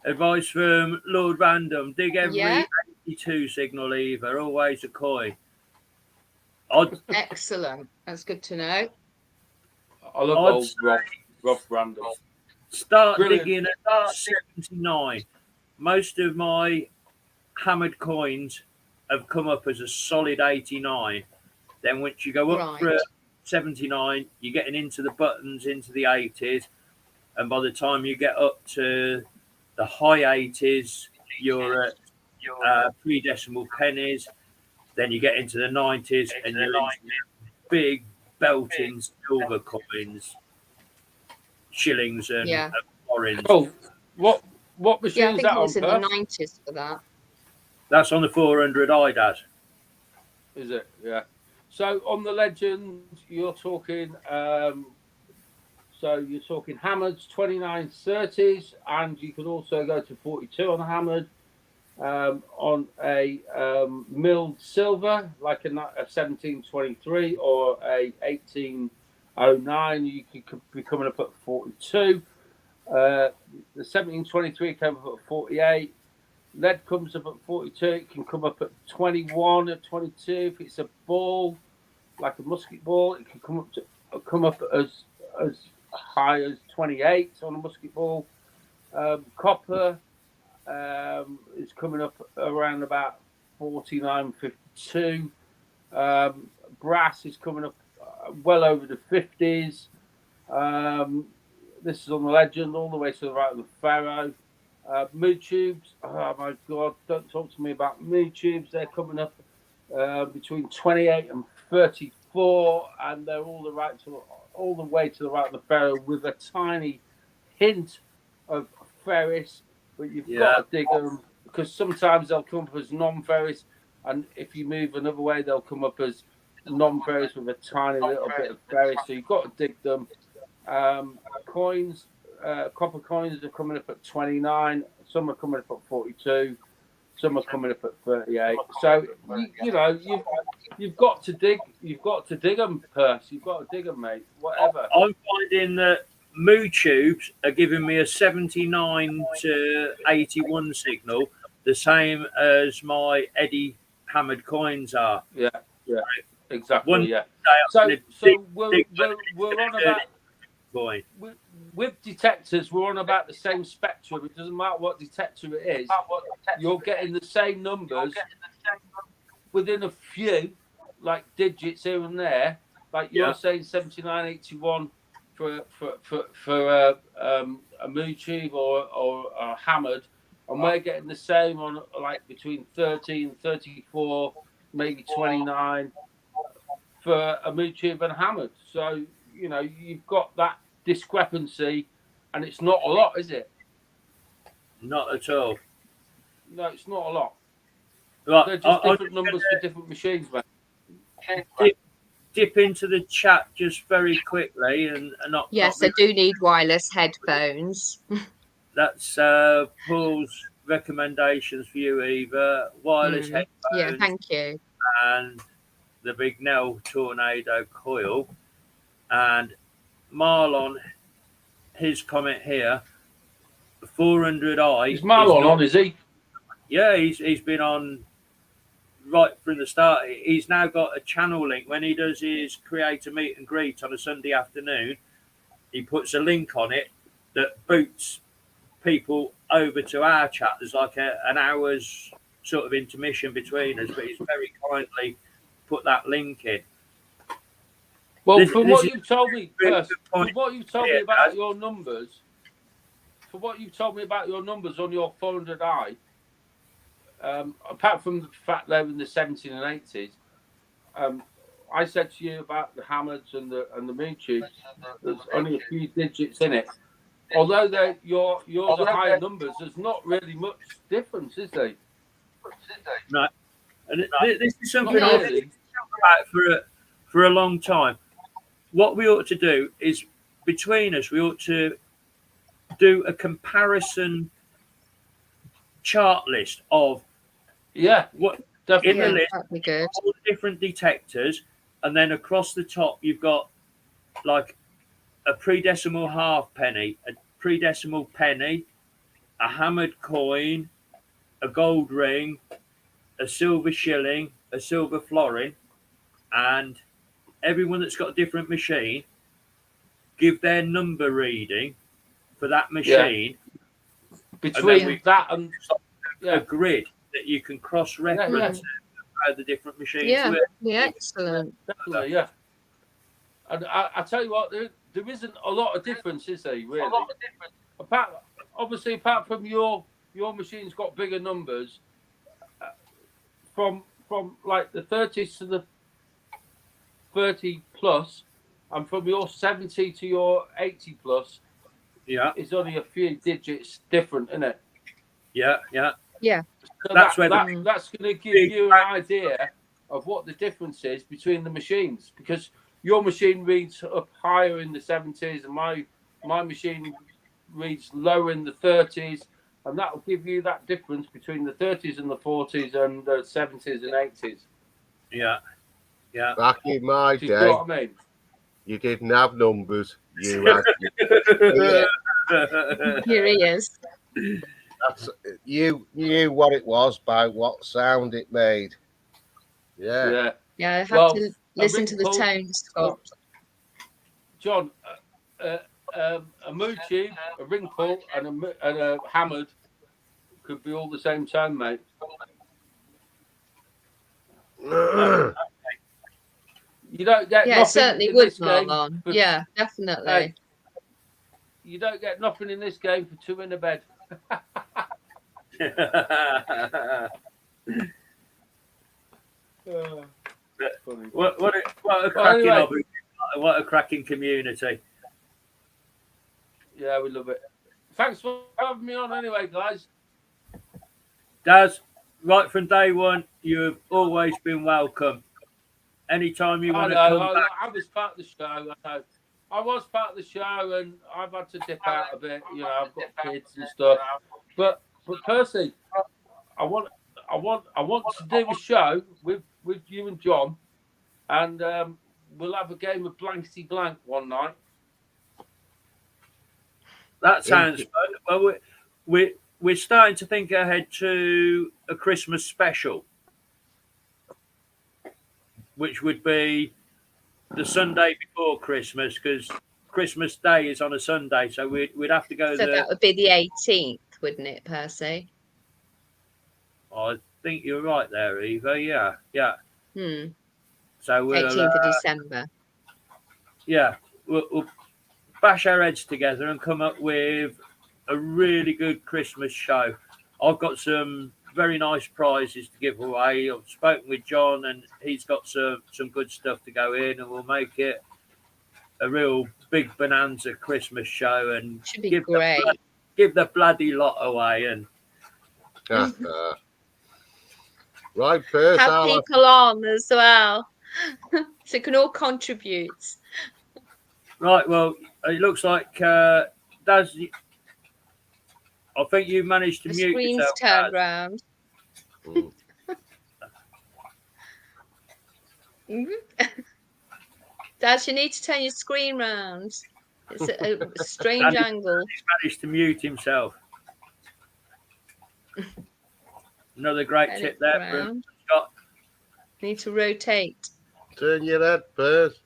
C: Advice from Lord Random: dig every 82 signal, Eva. Always a coin.
F: Excellent. That's good to know.
G: I love old Rob Random.
C: Start digging at 79. Most of my hammered coins have come up as a solid 89. Then once you go up for 79, you're getting into the buttons, into the 80s. And by the time you get up to the high 80s, you're at pre-decimal pennies. Then you get into the 90s and you're into big belting silver coins, shillings and florins.
G: Oh, what machine is that on?
F: I think it was in the 90s for that.
C: That's on the 400i, Dad.
G: Is it? Yeah. So on the legend, you're talking. So you're talking hammers, 2930s, and you can also go to 42 on a hammered. On a milled silver, like a 1723 or a 1809, you could be coming up at 42. The 1723 came up at 48. Lead comes up at 42. It can come up at 21 or 22. If it's a ball, like a musket ball, it can come up as high as 28 on a musket ball. Copper is coming up around about 49.52. Brass is coming up well over the 50s. This is on the legend, all the way to the right of the Pharaoh. Mood tubes, oh my God, don't talk to me about mood tubes. They're coming up between 28 and 34, and they're all the way to the right of the Pharaoh with a tiny hint of ferrous. But you've got to dig them, because sometimes they'll come up as non-ferrous. and if you move another way, they'll come up as non-ferrous with a tiny little bit of ferrous. So you've got to dig them. Coins, copper coins are coming up at 29. Some are coming up at 42. Some are coming up at 38. So you've got to dig. You've got to dig them, Percy. You've got to dig them, mate. Whatever.
C: I'm finding that Moo tubes are giving me a 79 to 81 signal, the same as my Eddie hammered coins are.
G: Yeah, exactly.
C: One
G: Yeah.
C: day
G: So we're on about
C: coin.
G: with detectors. We're on about the same spectrum. It doesn't matter what detector it is. You're getting the same numbers within a few, like digits here and there. Like you're saying, 79, 81 for a Moo tube or a hammered, and we're getting the same on like between 30 and 34, maybe 29 for a Moo tube and hammered. So you've got that discrepancy, and it's not a lot, is it?
C: Not at all.
G: No, it's not a lot.
C: Right,
G: They're just different numbers for different machines, mate.
C: Dip into the chat just very quickly and not.
F: Yes, I do need wireless headphones.
C: That's Paul's recommendations for you, Eva. Wireless headphones.
F: Yeah, thank you.
C: And the big Nell Tornado coil. And Marlon, his comment here, 400i.
G: Is Marlon on, is he?
C: Yeah, he's been on right from the start. He's now got a channel link. When he does his creator meet and greet on a Sunday afternoon, he puts a link on it that boots people over to our chat. There's like an hour's sort of intermission between us, but he's very kindly put that link in.
G: Well, from what you've told me, first, from what you've told me about your numbers, on your 400i, apart from the fact they're in the 70s and 80s, I said to you about the hammers and the Moo tubes. There's only a few digits in it. Although yours are higher numbers, there's not really much difference, is there?
C: No. And this is something I've been about for a long time. What we ought to do is, between us, we ought to do a comparison chart list of what in the list, all the different detectors, and then across the top you've got like a pre-decimal halfpenny, a pre-decimal penny, a hammered coin, a gold ring, a silver shilling, a silver florin, and everyone that's got a different machine give their number reading for that machine.
G: Between that and
C: a grid that you can cross-reference how the different machines work.
F: Yeah, excellent.
G: Definitely, yeah. And I tell you what, there isn't a lot of difference, is there, really? Apart from your machine's got bigger numbers, from like the 30s to the 30 plus, and from your 70 to your 80 plus, it's only a few digits different, isn't it?
F: Yeah.
G: So that's going to give you an idea of what the difference is between the machines, because your machine reads up higher in the 70s and my machine reads lower in the 30s, and that will give you that difference between the 30s and the 40s and the 70s and 80s.
C: Yeah.
D: Back in my day,
G: you know what I mean?
D: You didn't have numbers. You had.
F: Here he is.
D: You knew what it was by what sound it made.
F: Yeah. I had to listen to the tone, Scott.
G: John, a Moo tube, a ring pull, and a hammered could be all the same tone, mate. You don't get nothing.
F: It certainly
G: in
F: would,
G: this game
F: Marlon. Yeah, definitely.
G: Hey, you don't get nothing in this game for two in a bed.
C: What a cracking community.
G: Yeah, we love it. Thanks for having me on anyway, guys.
C: Daz, right from day one, you've always been welcome. Anytime you
G: I
C: want to
G: know.
C: come back.
G: I was part of the show. I know. I was part of the show, and I've had to dip out a bit. You know, I've got kids and stuff. But Percy, I want to do a show with you and John, and we'll have a game of blankety blank one night.
C: That sounds fun. Well, we're starting to think ahead to a Christmas special, which would be the Sunday before Christmas, because Christmas Day is on a Sunday, so we'd have to go
F: So that would be the 18th, wouldn't it, Percy?
C: I think you're right there, Eva. Yeah.
F: Hmm.
C: So we'll
F: 18th of December.
C: yeah, we'll bash our heads together and come up with a really good Christmas show. I've got some very nice prizes to give away. I've spoken with John, and he's got some good stuff to go in, and we'll make it a real big bonanza Christmas show, and
F: Should be great.
C: Give the bloody lot away. And
D: right, Percy.
F: Have people on as well, so can all contribute.
C: Right, well, it looks like Daz, I think you managed to
F: The
C: mute
F: screen's
C: yourself.
F: turned round. Dad, you need to turn your screen round. It's a strange angle.
C: He's managed to mute himself. Another great
F: Turn
C: tip
F: it
C: there
F: round.
C: from Scott.
F: Need to rotate.
D: Turn your head, Percy.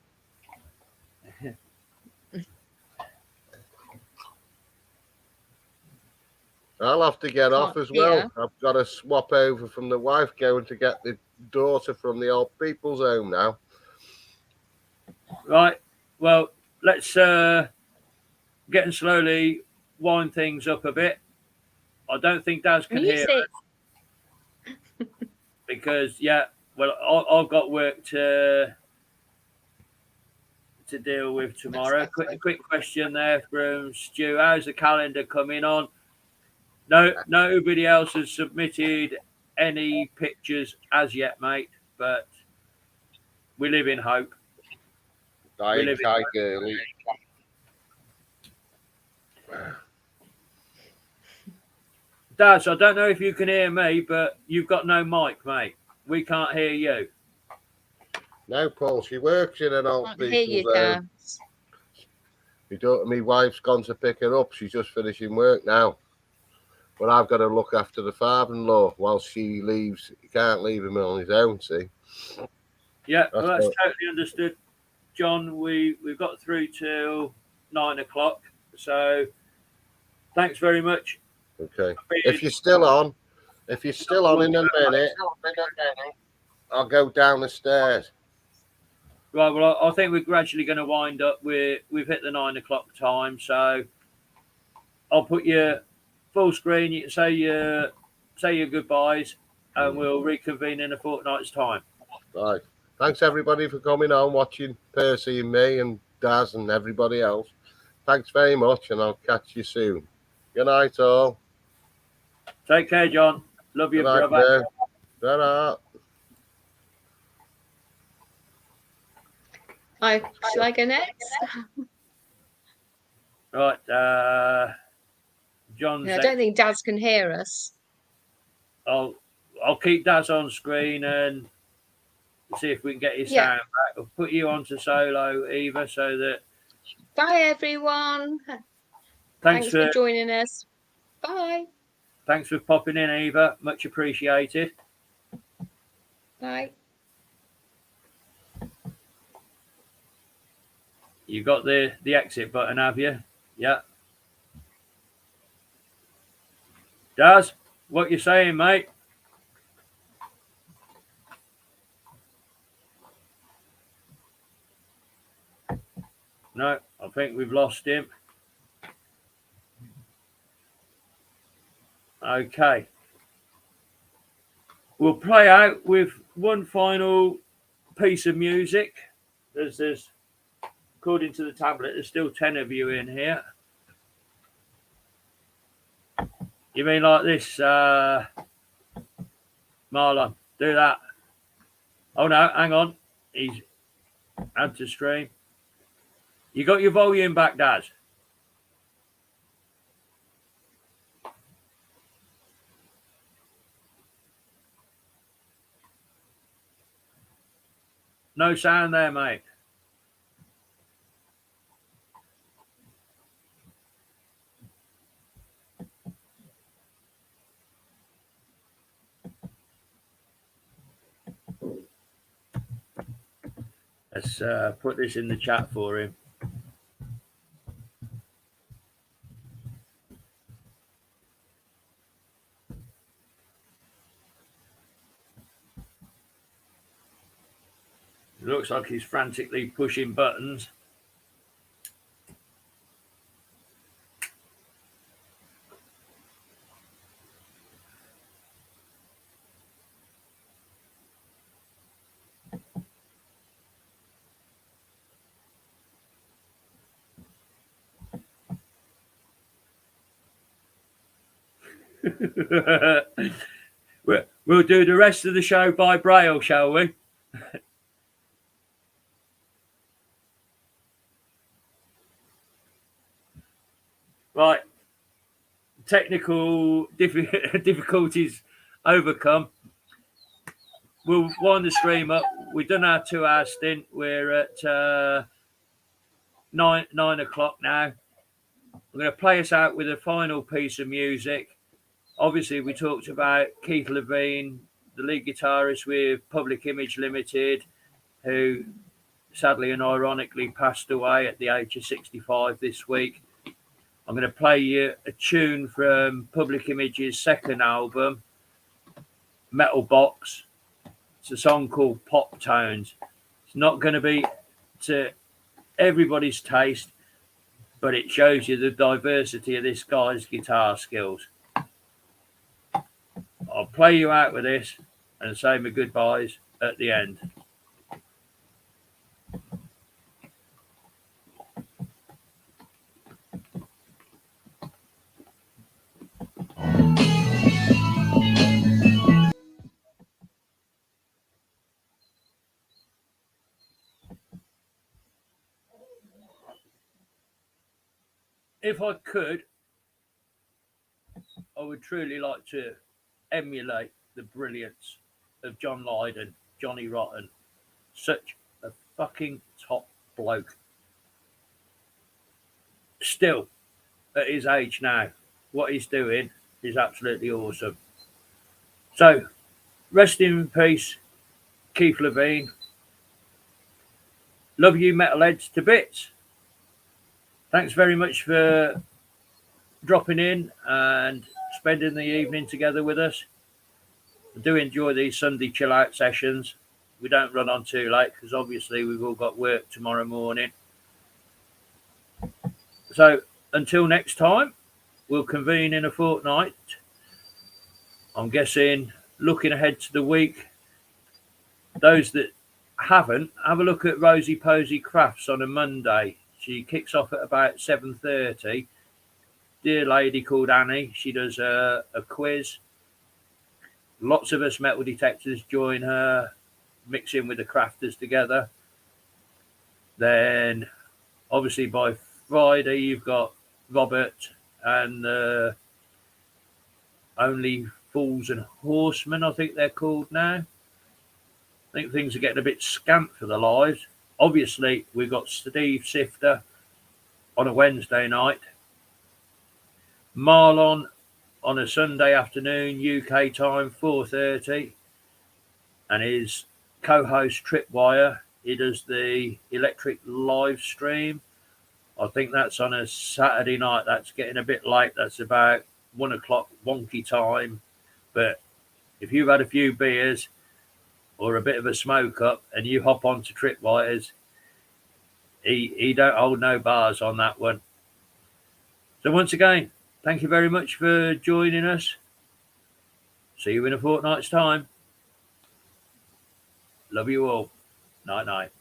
D: I'll have to get off as well. I've got to swap over from the wife going to get the daughter from the old people's home now.
C: Right. Well, let's getting slowly wind things up a bit. I don't think Daz can hear us because I've got work to deal with tomorrow. Quick question there from Stu. How's the calendar coming on? No, nobody else has submitted any pictures as yet, mate. But we live in hope.
D: Dying tight early.
C: Daz, I don't know if you can hear me, but you've got no mic, mate. We can't hear you.
D: No, Paul. She works in an old people's home. My wife's gone to pick her up. She's just finishing work now. But I've got to look after the father-in-law while she leaves. He can't leave him on his own, see?
C: Yeah, well, that's totally understood, John. We've got through till 9 o'clock. So thanks very much.
D: Okay. If you're still on in a minute, I'll go down the stairs.
C: Right, well, I think we're gradually going to wind up. We've hit the 9 o'clock time, so I'll put your full screen. You can say your goodbyes, and we'll reconvene in a fortnight's time.
D: Right. Thanks everybody for coming on, watching Percy and me and Daz and everybody else. Thanks very much, and I'll catch you soon. Good night, all.
C: Take care, John. Love you, brother.
D: Ta-ra.
F: Shall I go next?
C: Right, John's.
F: I don't think Daz can hear us.
C: I'll keep Daz on screen and see if we can get his sound back. I'll put you onto solo, Eva, so that.
F: Bye, everyone. Thanks for joining us. Bye.
C: Thanks for popping in, Eva. Much appreciated.
F: Bye.
C: You got the exit button, have you? Yeah. Daz, what you saying, mate? No, I think we've lost him. Okay. We'll play out with one final piece of music. There's according to the tablet, there's still 10 of you in here. You mean like this, Marlon? Do that. Oh no, hang on. He's add to stream. You got your volume back, Daz? No sound there, mate. Let's put this in the chat for him. It looks like he's frantically pushing buttons. We'll do the rest of the show by Braille, shall we? Right. Technical difficulties overcome. We'll wind the stream up. We've done our 2-hour stint. We're at 9 o'clock now. I'm going to play us out with a final piece of music. Obviously, we talked about Keith Levine, the lead guitarist with Public Image Limited, who sadly and ironically passed away at the age of 65 this week. I'm going to play you a tune from Public Image's second album, Metal Box. It's a song called Pop Tones. It's not going to be to everybody's taste, but it shows you the diversity of this guy's guitar skills. I'll play you out with this and say my goodbyes at the end. If I could, I would truly like to emulate the brilliance of John Lydon, Johnny Rotten. Such a fucking top bloke. Still, at his age now, what he's doing is absolutely awesome. So, rest in peace, Keith Levine. Love you, metalheads, to bits. Thanks very much for dropping in and spending the evening together with us. I do enjoy these Sunday chill out sessions. We don't run on too late because obviously we've all got work tomorrow morning. So until next time, we'll convene in a fortnight. I'm guessing looking ahead to the week, those that haven't, have a look at Rosie Posey Crafts on a Monday. She kicks off at about 7:30. Dear lady called Annie. She does a quiz. Lots of us metal detectors join her, mixing with the crafters together. Then, obviously, by Friday, you've got Robert and Only Fools and Horsemen, I think they're called now. I think things are getting a bit scant for the lives. Obviously, we've got Steve Sifter on a Wednesday night. Marlon on a Sunday afternoon, UK time, 4:30. And his co-host Tripwire, he does the electric live stream. I think that's on a Saturday night. That's getting a bit late. That's about 1 o'clock wonky time. But if you've had a few beers or a bit of a smoke up and you hop onto Tripwires, he don't hold no bars on that one. So once again, thank you very much for joining us. See you in a fortnight's time. Love you all. Night, night.